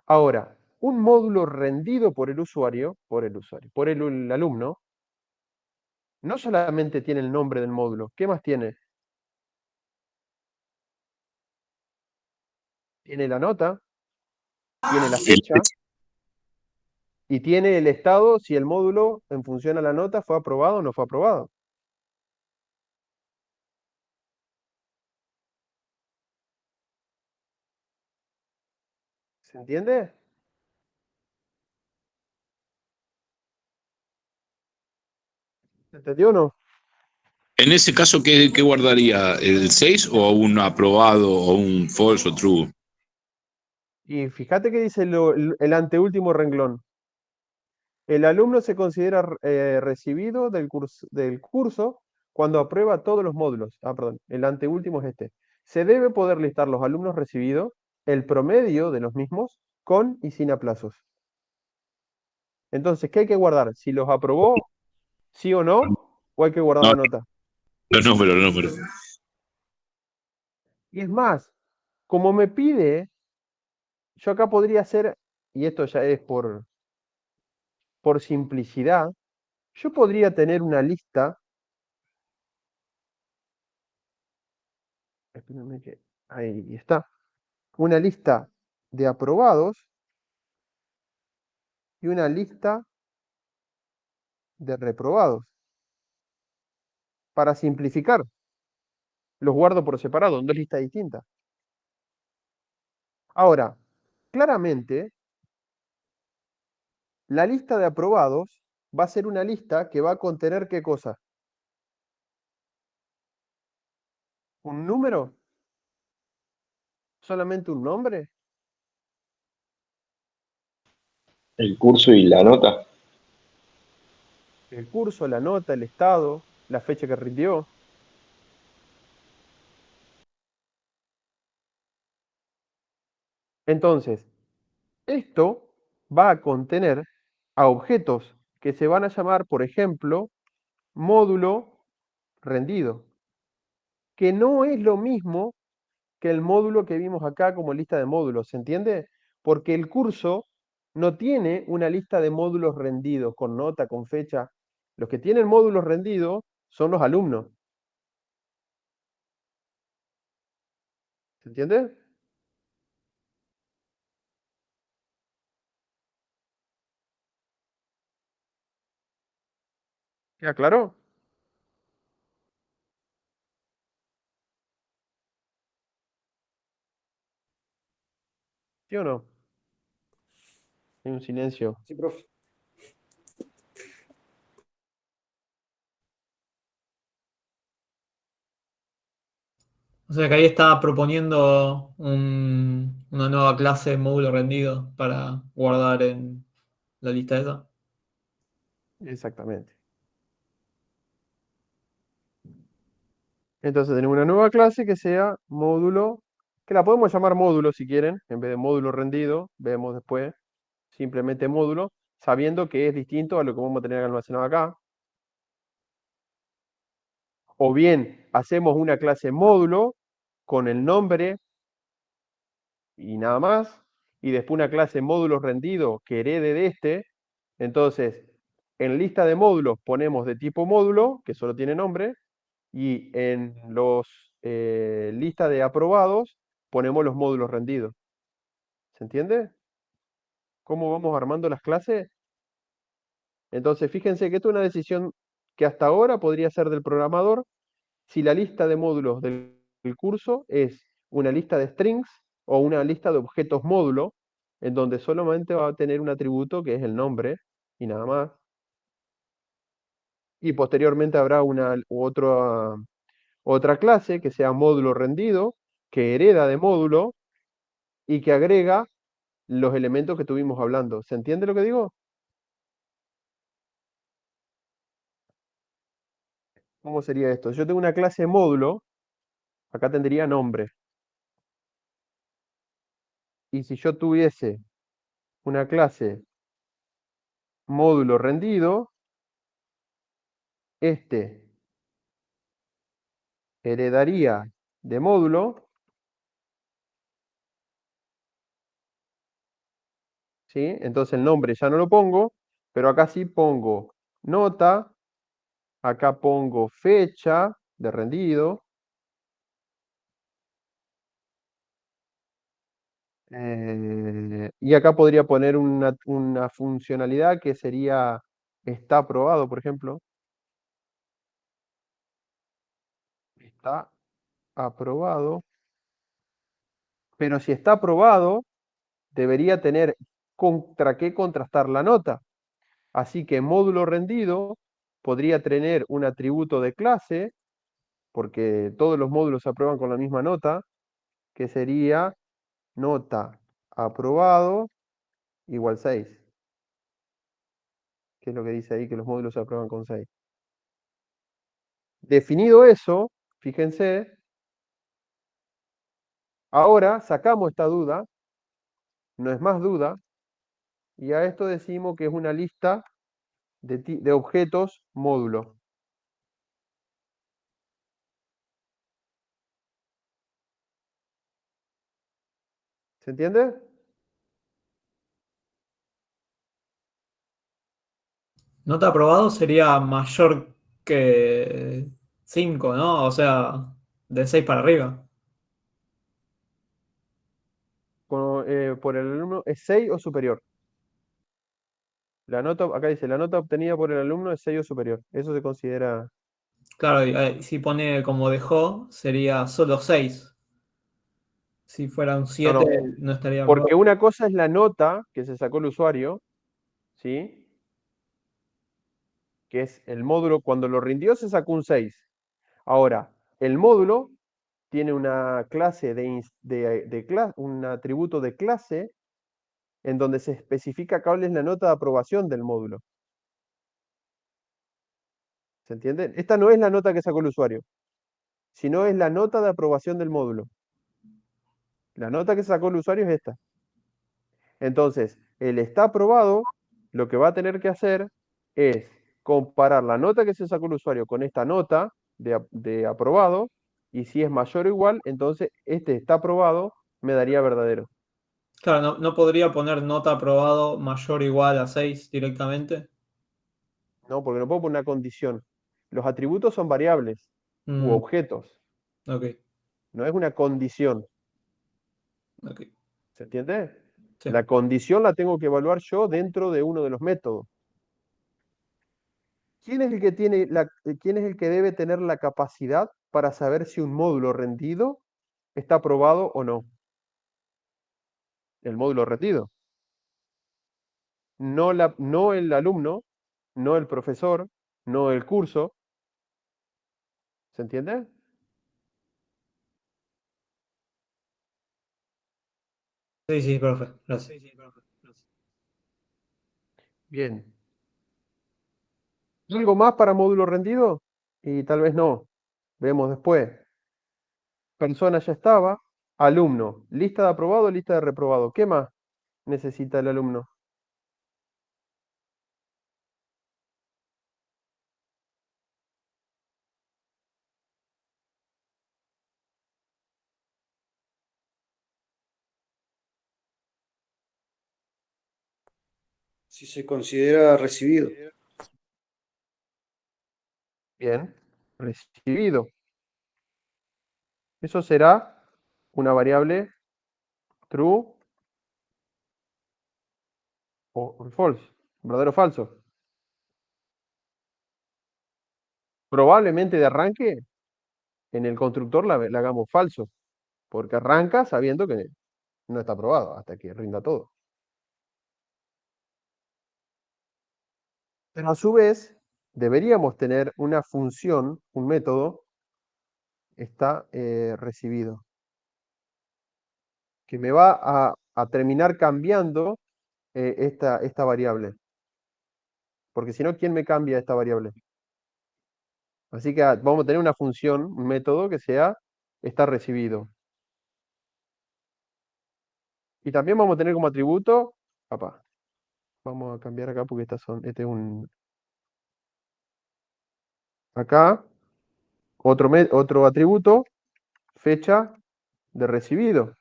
Ahora, un módulo rendido por el usuario, por el alumno, no solamente tiene el nombre del módulo, ¿qué más tiene? Tiene la nota, tiene la fecha y tiene el estado si el módulo en función a la nota fue aprobado o no fue aprobado. ¿Se entiende? ¿Se entendió o no? En ese caso, ¿qué guardaría? ¿El 6 o un aprobado o un false o true? Y fíjate que dice el anteúltimo renglón. El alumno se considera recibido del curso cuando aprueba todos los módulos. Ah, perdón, el anteúltimo es este. Se debe poder listar los alumnos recibidos, el promedio de los mismos, con y sin aplazos. Entonces, ¿qué hay que guardar? Si los aprobó, sí o no, o hay que guardar No, la nota. los números. Y es más, como me pide, yo acá podría hacer, y esto ya es por simplicidad, yo podría tener una lista. Espérenme que ahí está. Una lista de aprobados y una lista de reprobados. Para simplificar, los guardo por separado, en dos listas distintas. Ahora, claramente, la lista de aprobados va a ser una lista que va a contener ¿qué cosa? ¿Un número? ¿Solamente un nombre? El curso y la nota. El curso, la nota, el estado, la fecha que rindió. Entonces, esto va a contener a objetos que se van a llamar, por ejemplo, módulo rendido, que no es lo mismo que el módulo que vimos acá como lista de módulos, ¿se entiende? Porque el curso no tiene una lista de módulos rendidos con nota, con fecha. Los que tienen módulos rendidos son los alumnos, ¿se entiende? ¿Queda claro? ¿Sí o no? Hay un silencio. Sí, profe. O sea que ahí está proponiendo una nueva clase módulo rendido para guardar en la lista esa. Exactamente. Entonces tenemos una nueva clase que sea módulo, que la podemos llamar módulo si quieren, en vez de módulo rendido, vemos después, simplemente módulo, sabiendo que es distinto a lo que vamos a tener almacenado acá. O bien hacemos una clase módulo con el nombre y nada más, y después una clase módulo rendido que herede de este. Entonces, en lista de módulos ponemos de tipo módulo, que solo tiene nombre, y en los lista de aprobados ponemos los módulos rendidos. ¿Se entiende? ¿Cómo vamos armando las clases? Entonces, fíjense que esto es una decisión que hasta ahora podría ser del programador si la lista de módulos del el curso es una lista de strings o una lista de objetos módulo, en donde solamente va a tener un atributo que es el nombre y nada más. Y posteriormente habrá otra clase que sea módulo rendido, que hereda de módulo y que agrega los elementos que estuvimos hablando. ¿Se entiende lo que digo? ¿Cómo sería esto? Yo tengo una clase módulo, acá tendría nombre. Y si yo tuviese una clase módulo rendido, este heredaría de módulo, ¿sí? Entonces el nombre ya no lo pongo, pero acá sí pongo nota, acá pongo fecha de rendido, y acá podría poner una funcionalidad que sería está aprobado, por ejemplo. Está aprobado, pero si está aprobado, debería tener contra qué contrastar la nota. Así que módulo rendido podría tener un atributo de clase, porque todos los módulos se aprueban con la misma nota, que sería nota aprobado igual 6, que es lo que dice ahí que los módulos se aprueban con 6. Definido eso, fíjense, ahora sacamos esta duda, no es más duda, y a esto decimos que es una lista de objetos módulo. ¿Se entiende? Nota aprobado sería mayor que 5, ¿no? O sea, de 6 para arriba. Por el alumno es 6 o superior. La nota, acá dice, la nota obtenida por el alumno es 6 o superior. Eso se considera. Claro, y si pone como dejó, sería solo 6. Si fuera un No, 7, no. no estaría Porque aprobado. una cosa es la nota que se sacó el usuario, ¿sí? Que es el módulo, cuando lo rindió se sacó un 6. Ahora, el módulo tiene una clase un atributo de clase en donde se especifica cuál es la nota de aprobación del módulo. ¿Se entiende? Esta no es la nota que sacó el usuario, sino es la nota de aprobación del módulo. La nota que sacó el usuario es esta. Entonces, el está aprobado, lo que va a tener que hacer es comparar la nota que se sacó el usuario con esta nota de aprobado, y si es mayor o igual, entonces este está aprobado me daría verdadero. Claro, no podría poner nota aprobado mayor o igual a 6 directamente. No, porque no puedo poner una condición. Los atributos son variables u Mm, objetos, ok, no es una condición. ok. ¿Se entiende? Sí. La condición la tengo que evaluar yo dentro de uno de los métodos. ¿Quién es el que quién es el que debe tener la capacidad para saber si un módulo rendido está aprobado o no? El módulo rendido. No el alumno, no el profesor, no el curso. ¿Se entiende? Sí, sí, profe, gracias. Bien. ¿Algo más para módulo rendido? Y tal vez no. Vemos después. Persona ya estaba. Alumno. Lista de aprobado, lista de reprobado. ¿Qué más necesita el alumno? Si se considera recibido. Bien. Recibido. Eso será una variable true o false. ¿Verdadero o falso? Probablemente de arranque en el constructor la hagamos falso, porque arranca sabiendo que no está aprobado hasta que rinda todo. Pero a su vez, deberíamos tener una función, un método, está recibido, que me va a terminar cambiando esta variable. Porque si no, ¿quién me cambia esta variable? Así que vamos a tener una función, un método que sea está recibido. Y también vamos a tener como atributo, vamos a cambiar acá porque este es un, acá, otro atributo, fecha de recibido,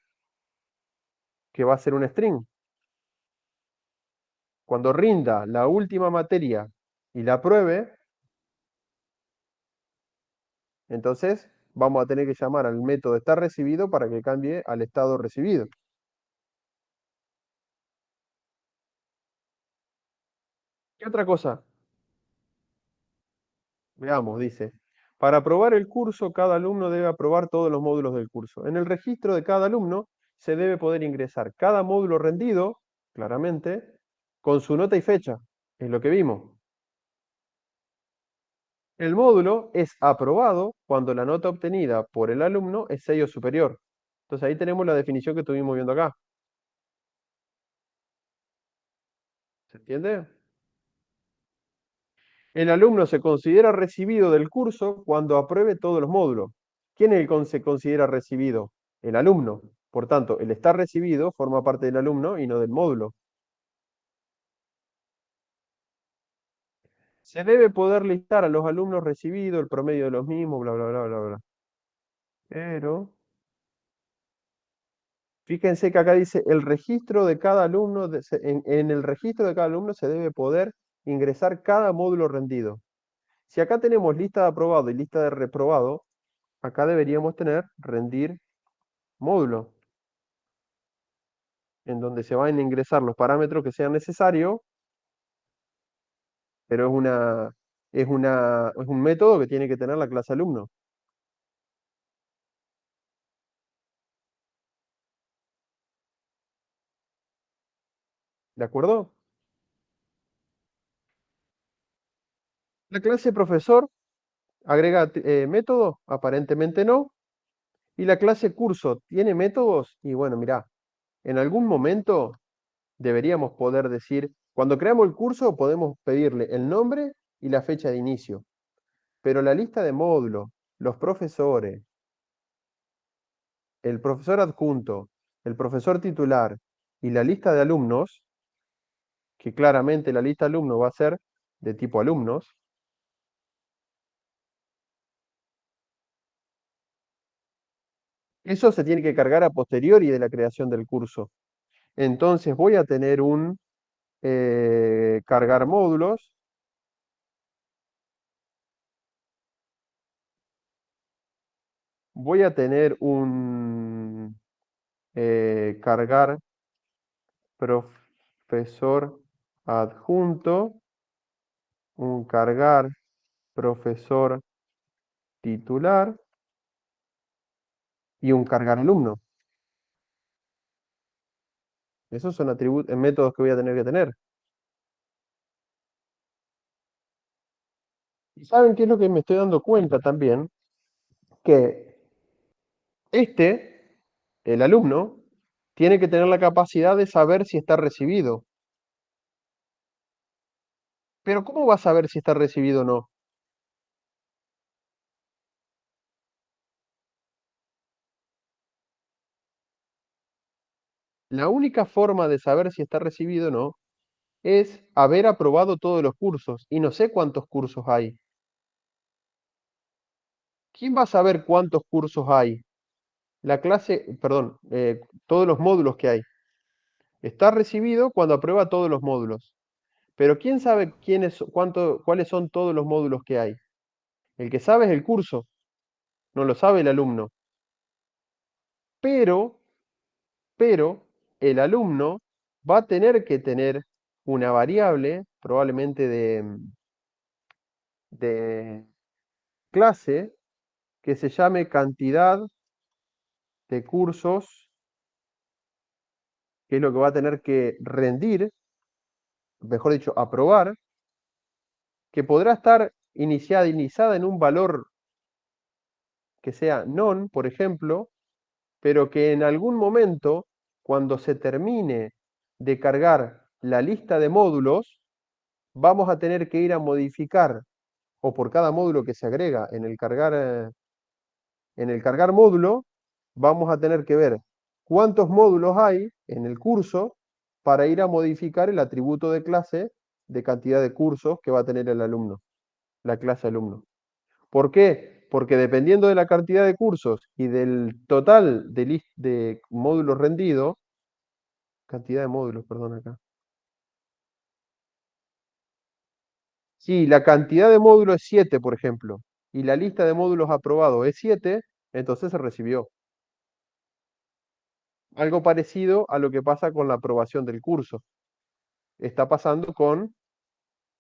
que va a ser un string. Cuando rinda la última materia y la apruebe, entonces vamos a tener que llamar al método está recibido para que cambie al estado recibido. ¿Qué otra cosa? Veamos, dice, para aprobar el curso, cada alumno debe aprobar todos los módulos del curso. En el registro de cada alumno se debe poder ingresar cada módulo rendido, claramente, con su nota y fecha. Es lo que vimos. El módulo es aprobado cuando la nota obtenida por el alumno es 6 o superior. Entonces ahí tenemos la definición que estuvimos viendo acá. ¿Se entiende? El alumno se considera recibido del curso cuando apruebe todos los módulos. ¿Quién es el que se considera recibido? El alumno. Por tanto, el estar recibido forma parte del alumno y no del módulo. Se debe poder listar a los alumnos recibidos, el promedio de los mismos, bla, bla, bla, bla, bla. Pero, fíjense que acá dice, el registro de cada alumno, en el registro de cada alumno se debe poder ingresar cada módulo rendido. Si acá tenemos lista de aprobado y lista de reprobado, acá deberíamos tener rendir módulo, en donde se van a ingresar los parámetros que sean necesarios, pero es un método que tiene que tener la clase alumno. ¿De acuerdo? La clase profesor agrega método, aparentemente no. Y la clase curso tiene métodos. Y bueno, mirá, en algún momento deberíamos poder decir, cuando creamos el curso podemos pedirle el nombre y la fecha de inicio. Pero la lista de módulos, los profesores, el profesor adjunto, el profesor titular y la lista de alumnos, que claramente la lista de alumnos va a ser de tipo alumnos, eso se tiene que cargar a posteriori de la creación del curso. Entonces voy a tener un cargar módulos, voy a tener un cargar profesor adjunto, un cargar profesor titular y un cargar alumno. Esos son atributos, métodos que voy a tener que tener. ¿Y saben qué es lo que me estoy dando cuenta también? Que el alumno, tiene que tener la capacidad de saber si está recibido. Pero ¿cómo va a saber si está recibido o no? La única forma de saber si está recibido o no es haber aprobado todos los cursos. Y no sé cuántos cursos hay. ¿Quién va a saber cuántos cursos hay? La clase, perdón, todos los módulos que hay. Está recibido cuando aprueba todos los módulos. Pero ¿quién sabe cuáles son todos los módulos que hay? El que sabe es el curso, no lo sabe el alumno. Pero, pero, el alumno va a tener que tener una variable, probablemente de clase, que se llame cantidad de cursos, que es lo que va a tener que rendir, mejor dicho, aprobar, que podrá estar inicializada en un valor que sea non, por ejemplo, pero que en algún momento, cuando se termine de cargar la lista de módulos, vamos a tener que ir a modificar, o por cada módulo que se agrega en el cargar módulo, vamos a tener que ver cuántos módulos hay en el curso para ir a modificar el atributo de clase de cantidad de cursos que va a tener el alumno, la clase alumno. ¿Por qué? Porque dependiendo de la cantidad de cursos y del total de módulos rendidos, cantidad de módulos, perdón acá. Si la cantidad de módulos es 7, por ejemplo, y la lista de módulos aprobados es 7, entonces se recibió. Algo parecido a lo que pasa con la aprobación del curso. Está pasando con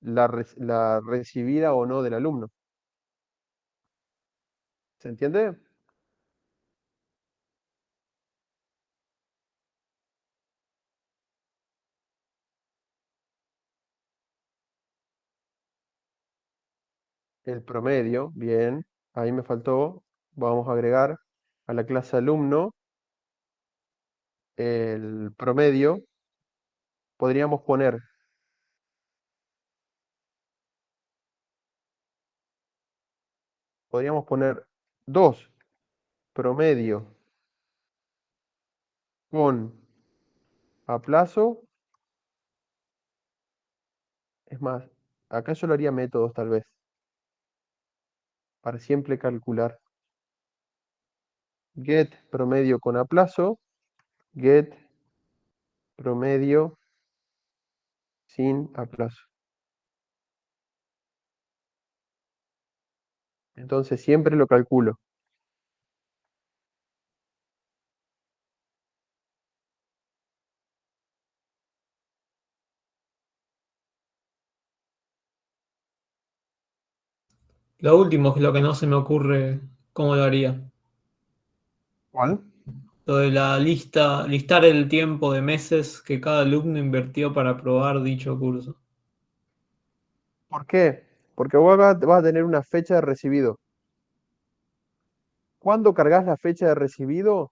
la recibida o no del alumno. ¿Se entiende? El promedio, bien. Ahí me faltó. Vamos a agregar a la clase alumno el promedio. Podríamos poner podríamos poner 2 promedio con aplazo. Es más, acá yo lo haría métodos tal vez, para siempre calcular. Get promedio con aplazo, get promedio sin aplazo. Entonces siempre lo calculo. Lo último es lo que no se me ocurre cómo lo haría. ¿Cuál? Lo de la lista, listar el tiempo de meses que cada alumno invirtió para aprobar dicho curso. ¿Por qué? Porque vos acá vas a tener una fecha de recibido. ¿Cuándo cargas la fecha de recibido?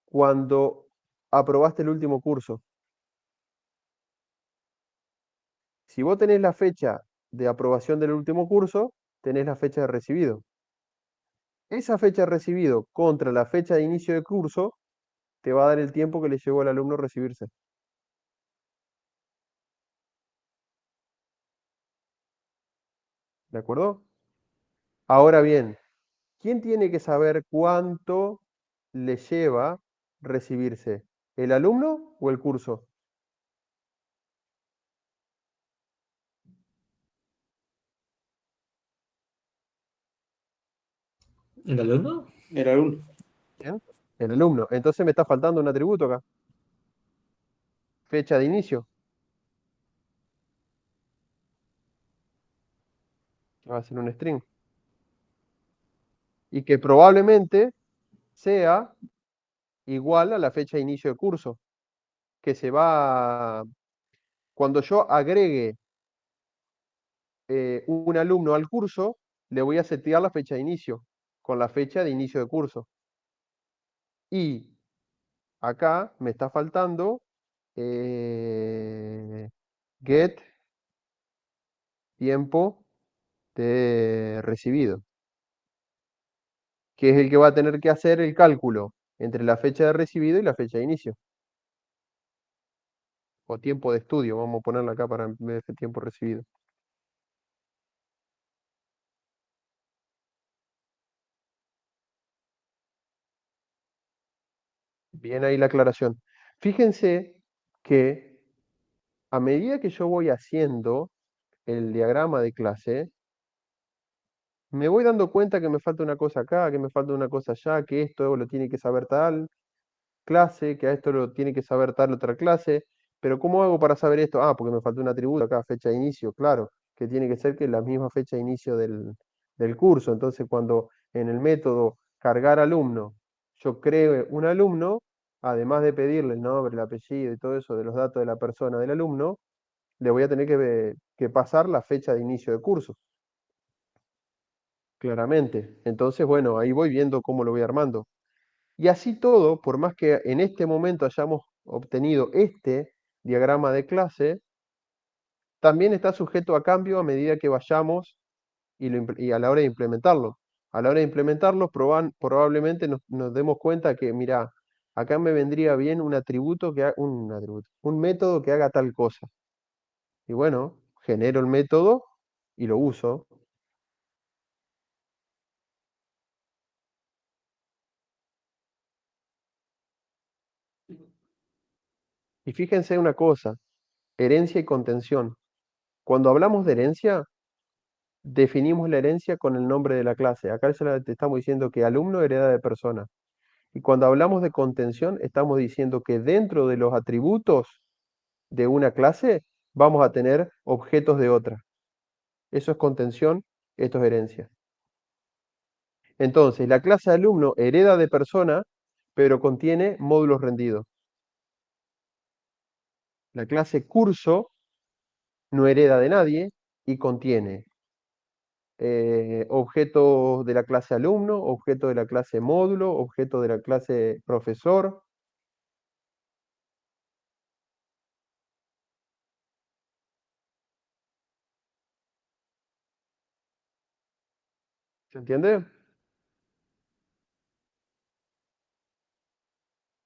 Cuando aprobaste el último curso. Si vos tenés la fecha de aprobación del último curso, tenés la fecha de recibido. Esa fecha de recibido contra la fecha de inicio de curso te va a dar el tiempo que le llevó al alumno recibirse. ¿De acuerdo? Ahora bien, ¿quién tiene que saber cuánto le lleva recibirse? ¿El alumno o el curso? ¿El alumno? El alumno. ¿Bien? El alumno. Entonces me está faltando un atributo acá. Fecha de inicio. Va a ser un string. Y que probablemente sea igual a la fecha de inicio de curso. Que se va, cuando yo agregue un alumno al curso, le voy a setear la fecha de inicio, con la fecha de inicio de curso. Y acá me está faltando get tiempo de recibido, que es el que va a tener que hacer el cálculo entre la fecha de recibido y la fecha de inicio. O tiempo de estudio, vamos a ponerlo acá para ver ese tiempo recibido. Bien ahí la aclaración. Fíjense que a medida que yo voy haciendo el diagrama de clase, me voy dando cuenta que me falta una cosa acá, que me falta una cosa allá, que esto lo tiene que saber tal clase, que a esto lo tiene que saber tal otra clase. Pero ¿cómo hago para saber esto? Ah, porque me falta un atributo acá, fecha de inicio, claro, que tiene que ser que la misma fecha de inicio del curso. Entonces, cuando en el método cargar alumno, yo creo un alumno, además de pedirle el nombre, el apellido y todo eso de los datos de la persona del alumno, le voy a tener que pasar la fecha de inicio de curso. Claramente. Entonces, bueno, ahí voy viendo cómo lo voy armando. Y así todo, por más que en este momento hayamos obtenido este diagrama de clase, también está sujeto a cambio a medida que vayamos y a la hora de implementarlo. A la hora de implementarlo, probablemente nos demos cuenta que, mira, acá me vendría bien un atributo un método que haga tal cosa. Y bueno, genero el método y lo uso. Y fíjense una cosa, herencia y contención. Cuando hablamos de herencia, definimos la herencia con el nombre de la clase. Acá te estamos diciendo que alumno hereda de persona. Y cuando hablamos de contención, estamos diciendo que dentro de los atributos de una clase vamos a tener objetos de otra. Eso es contención, esto es herencia. Entonces, la clase alumno hereda de persona, pero contiene módulos rendidos. La clase curso no hereda de nadie y contiene objetos de la clase alumno, objetos de la clase módulo, objetos de la clase profesor. ¿Se entiende?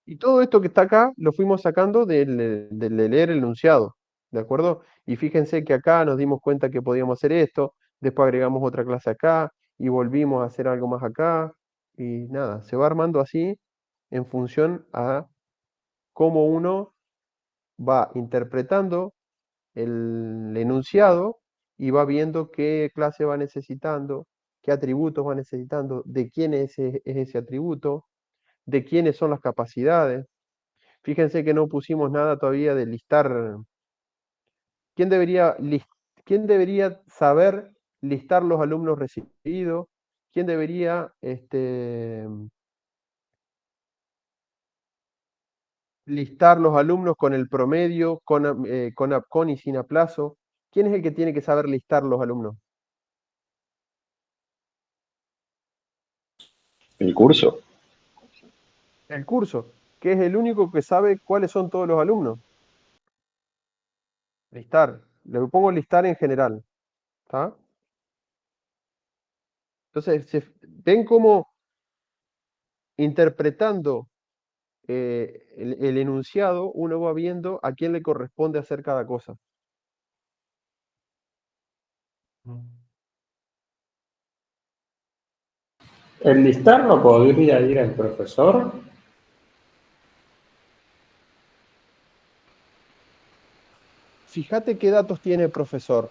Y todo esto que está acá lo fuimos sacando de leer el enunciado, ¿de acuerdo? Y fíjense que acá nos dimos cuenta que podíamos hacer esto, después agregamos otra clase acá y volvimos a hacer algo más acá y nada, se va armando así en función a cómo uno va interpretando el enunciado y va viendo qué clase va necesitando, qué atributos va necesitando, de quién es ese atributo, de quiénes son las capacidades. Fíjense que no pusimos nada todavía de listar. ¿Quién debería, quién debería saber listar los alumnos recibidos? ¿Quién debería listar los alumnos con el promedio, con y sin aplazo? ¿Quién es el que tiene que saber listar los alumnos? El curso. El curso, que es el único que sabe cuáles son todos los alumnos. Listar. Le pongo listar en general. ¿Está? Entonces, ven cómo interpretando el enunciado, uno va viendo a quién le corresponde hacer cada cosa. ¿El listar no podría ir al profesor? Fíjate qué datos tiene el profesor.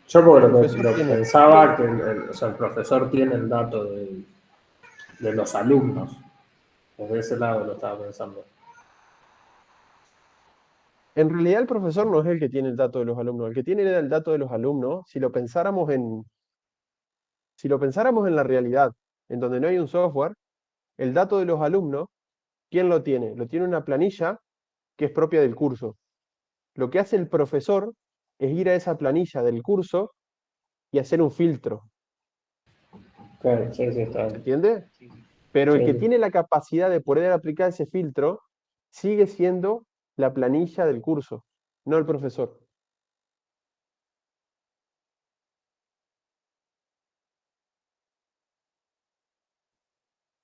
Yo porque El profesor lo tiene, pensaba que o sea, el profesor tiene el dato de los alumnos. Desde ese lado lo estaba pensando. en realidad el profesor no es el que tiene el dato de los alumnos, el que tiene el dato de los alumnos, si lo pensáramos en la realidad, en donde no hay un software, el dato de los alumnos, ¿quién lo tiene? Lo tiene una planilla que es propia del curso. Lo que hace el profesor es ir a esa planilla del curso y hacer un filtro. Claro, sí, sí, está ¿Se bien. entiende? Pero el que Sí. tiene la capacidad de poder aplicar ese filtro sigue siendo la planilla del curso, no el profesor.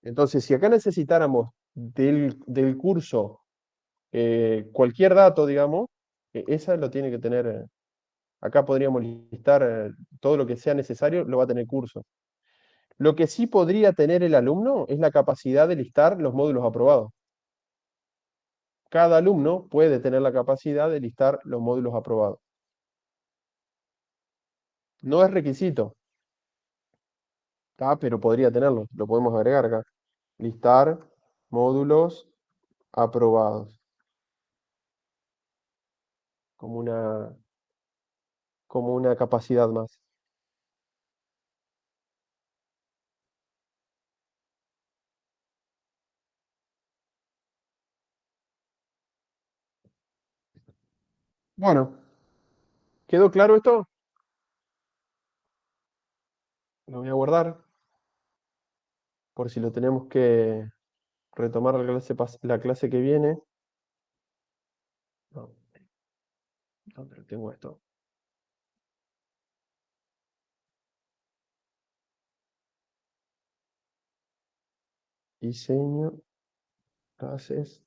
Entonces, si acá necesitáramos del curso cualquier dato, digamos, esa lo tiene que tener. Acá podríamos listar todo lo que sea necesario, lo va a tener el curso. Lo que sí podría tener el alumno es la capacidad de listar los módulos aprobados. Cada alumno puede tener la capacidad de listar los módulos aprobados. No es requisito, pero podría tenerlo. Lo podemos agregar acá. Listar módulos aprobados. Como una capacidad más. Bueno, ¿quedó claro esto? Lo voy a guardar por si lo tenemos que retomar la clase que viene. No, ¿dónde lo tengo esto? Diseño, clases,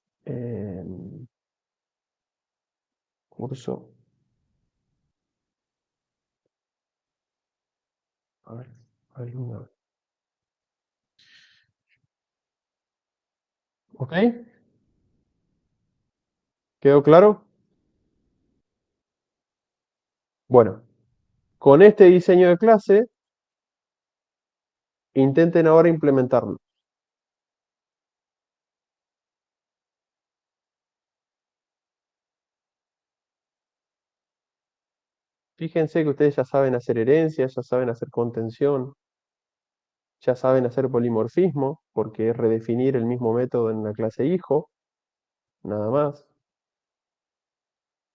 curso. A ver, alumno. ¿Ok? ¿Quedó claro? Bueno, con este diseño de clase, intenten ahora implementarlo. Fíjense que ustedes ya saben hacer herencia, ya saben hacer contención, ya saben hacer polimorfismo, porque es redefinir el mismo método en la clase hijo, nada más.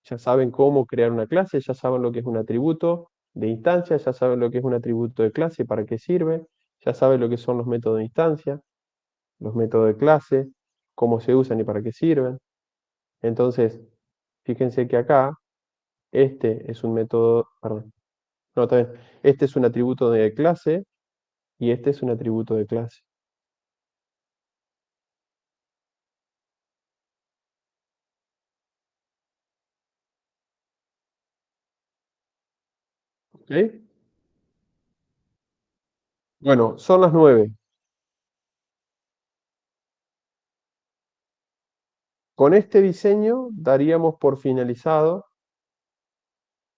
Ya saben cómo crear una clase, ya saben lo que es un atributo de instancia, ya saben lo que es un atributo de clase y para qué sirve, ya saben lo que son los métodos de instancia, los métodos de clase, cómo se usan y para qué sirven. Entonces, fíjense que acá, este es un método, perdón, no, está bien, este es un atributo de clase y este es un atributo de clase. ¿Ok? Bueno, son las 9. Con este diseño daríamos por finalizado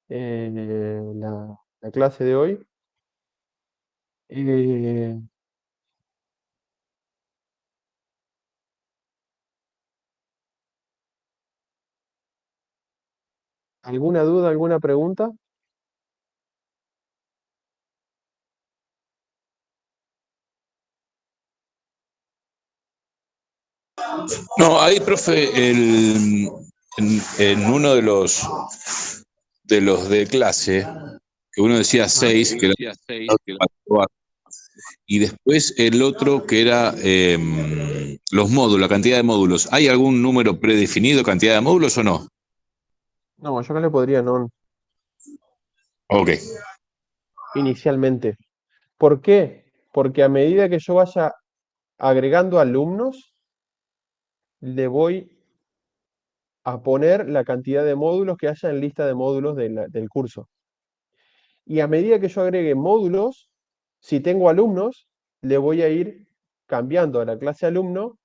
la clase de hoy. Eh, ¿Alguna duda, alguna pregunta? No, ahí, profe, en uno de los de clase, que uno decía 6, que era y después el otro que era los módulos, la cantidad de módulos. ¿Hay algún número predefinido, cantidad de módulos o no? No, yo acá le podría no Ok. inicialmente. ¿Por qué? Porque a medida que yo vaya agregando alumnos, le voy a poner la cantidad de módulos que haya en lista de módulos del curso. Y a medida que yo agregue módulos, si tengo alumnos, le voy a ir cambiando a la clase alumno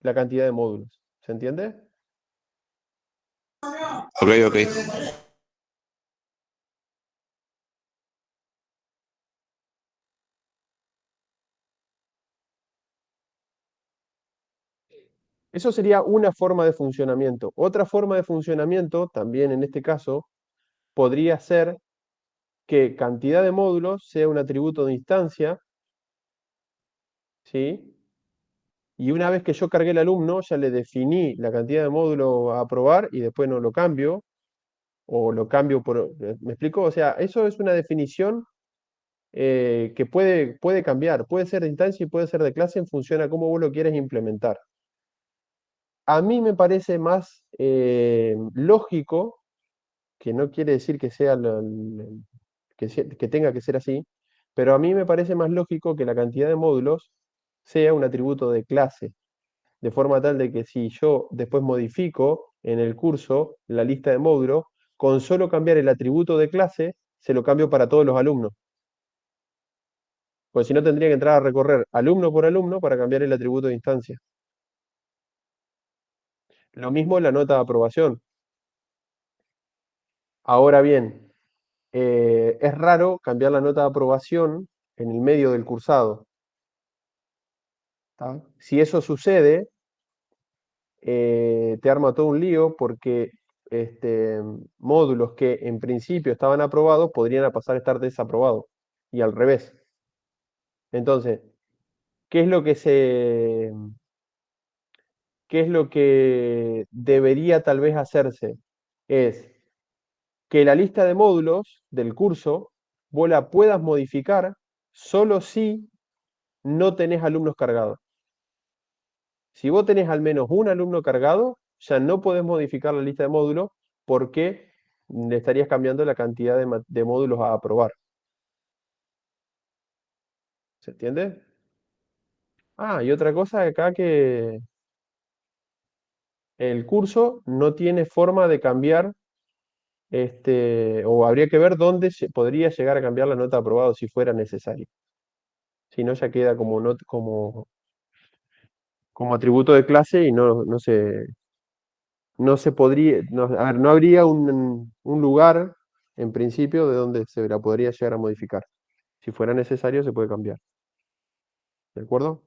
la cantidad de módulos. ¿Se entiende? Ok, ok. Eso sería una forma de funcionamiento. Otra forma de funcionamiento, también en este caso, podría ser que cantidad de módulos sea un atributo de instancia, ¿sí? Y una vez que yo cargué el alumno, ya le definí la cantidad de módulos a aprobar y después no lo cambio, o lo cambio por... ¿Me explico? O sea, eso es una definición que puede cambiar, puede ser de instancia y puede ser de clase en función a cómo vos lo quieres implementar. A mí me parece más lógico, que no quiere decir que sea que tenga que ser así, pero a mí me parece más lógico que la cantidad de módulos sea un atributo de clase, de forma tal de que si yo después modifico en el curso la lista de módulos, con solo cambiar el atributo de clase, se lo cambio para todos los alumnos. Pues si no tendría que entrar a recorrer alumno por alumno para cambiar el atributo de instancia. Lo mismo la nota de aprobación. Ahora bien, es raro cambiar la nota de aprobación en el medio del cursado. ¿Está? Si eso sucede, te arma todo un lío porque módulos que en principio estaban aprobados podrían pasar a estar desaprobados y al revés. Entonces, ¿qué es lo que qué es lo que debería tal vez hacerse? Es que la lista de módulos del curso vos la puedas modificar solo si no tenés alumnos cargados. Si vos tenés al menos un alumno cargado, ya no podés modificar la lista de módulos porque le estarías cambiando la cantidad de módulos a aprobar. ¿Se entiende? Ah, y otra cosa acá que el curso no tiene forma de cambiar, o habría que ver dónde se podría llegar a cambiar la nota de aprobado si fuera necesario. Si no, ya queda como atributo de clase y no se podría, a ver, no habría un lugar en principio de donde se la podría llegar a modificar. Si fuera necesario, se puede cambiar. ¿De acuerdo?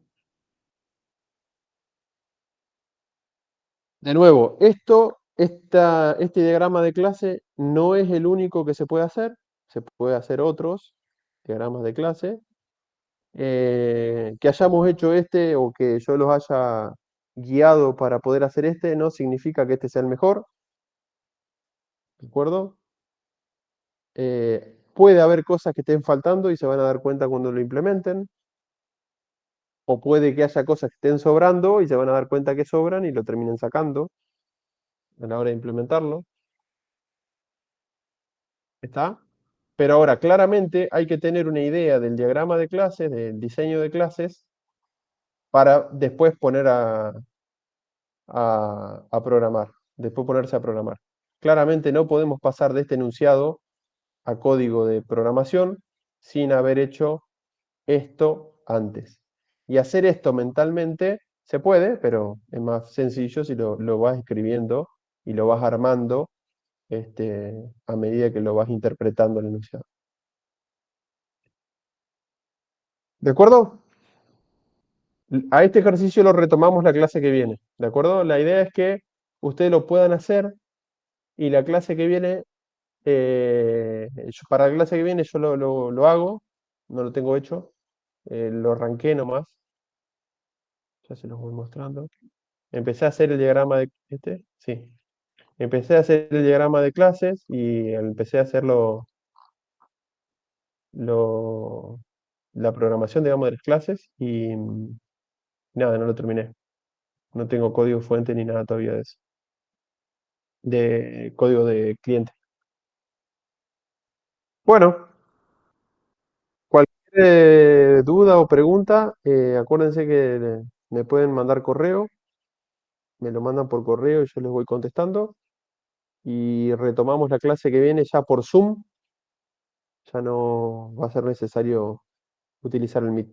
De nuevo, este diagrama de clase no es el único que se puede hacer. Se puede hacer otros diagramas de clase. Que hayamos hecho este o que yo los haya guiado para poder hacer este no significa que este sea el mejor. ¿De acuerdo? Puede haber cosas que estén faltando y se van a dar cuenta cuando lo implementen. O puede que haya cosas que estén sobrando y se van a dar cuenta que sobran y lo terminen sacando a la hora de implementarlo. ¿Está? Pero ahora, claramente hay que tener una idea del diagrama de clases, del diseño de clases, para después poner a programar, después ponerse a programar. Claramente no podemos pasar de este enunciado a código de programación sin haber hecho esto antes. Y hacer esto mentalmente se puede, pero es más sencillo si lo vas escribiendo y lo vas armando a medida que lo vas interpretando el enunciado. ¿De acuerdo? A este ejercicio lo retomamos la clase que viene. ¿De acuerdo? La idea es que ustedes lo puedan hacer y la clase que viene, para la clase que viene yo lo hago, no lo tengo hecho, lo arranqué nomás. Ya se los voy mostrando. Empecé a hacer el diagrama de sí. Empecé a hacer el diagrama de clases y empecé a hacerlo la programación, digamos, de las clases y nada, no lo terminé. No tengo código fuente ni nada todavía de eso. De código de cliente. Bueno, cualquier duda o pregunta, acuérdense que me pueden mandar correo, me lo mandan por correo y yo les voy contestando. Y retomamos la clase que viene ya por Zoom. Ya no va a ser necesario utilizar el Meet.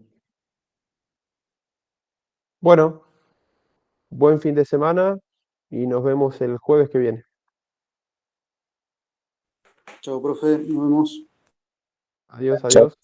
Bueno, buen fin de semana y nos vemos el jueves que viene. Chao, profe, nos vemos. Adiós, adiós.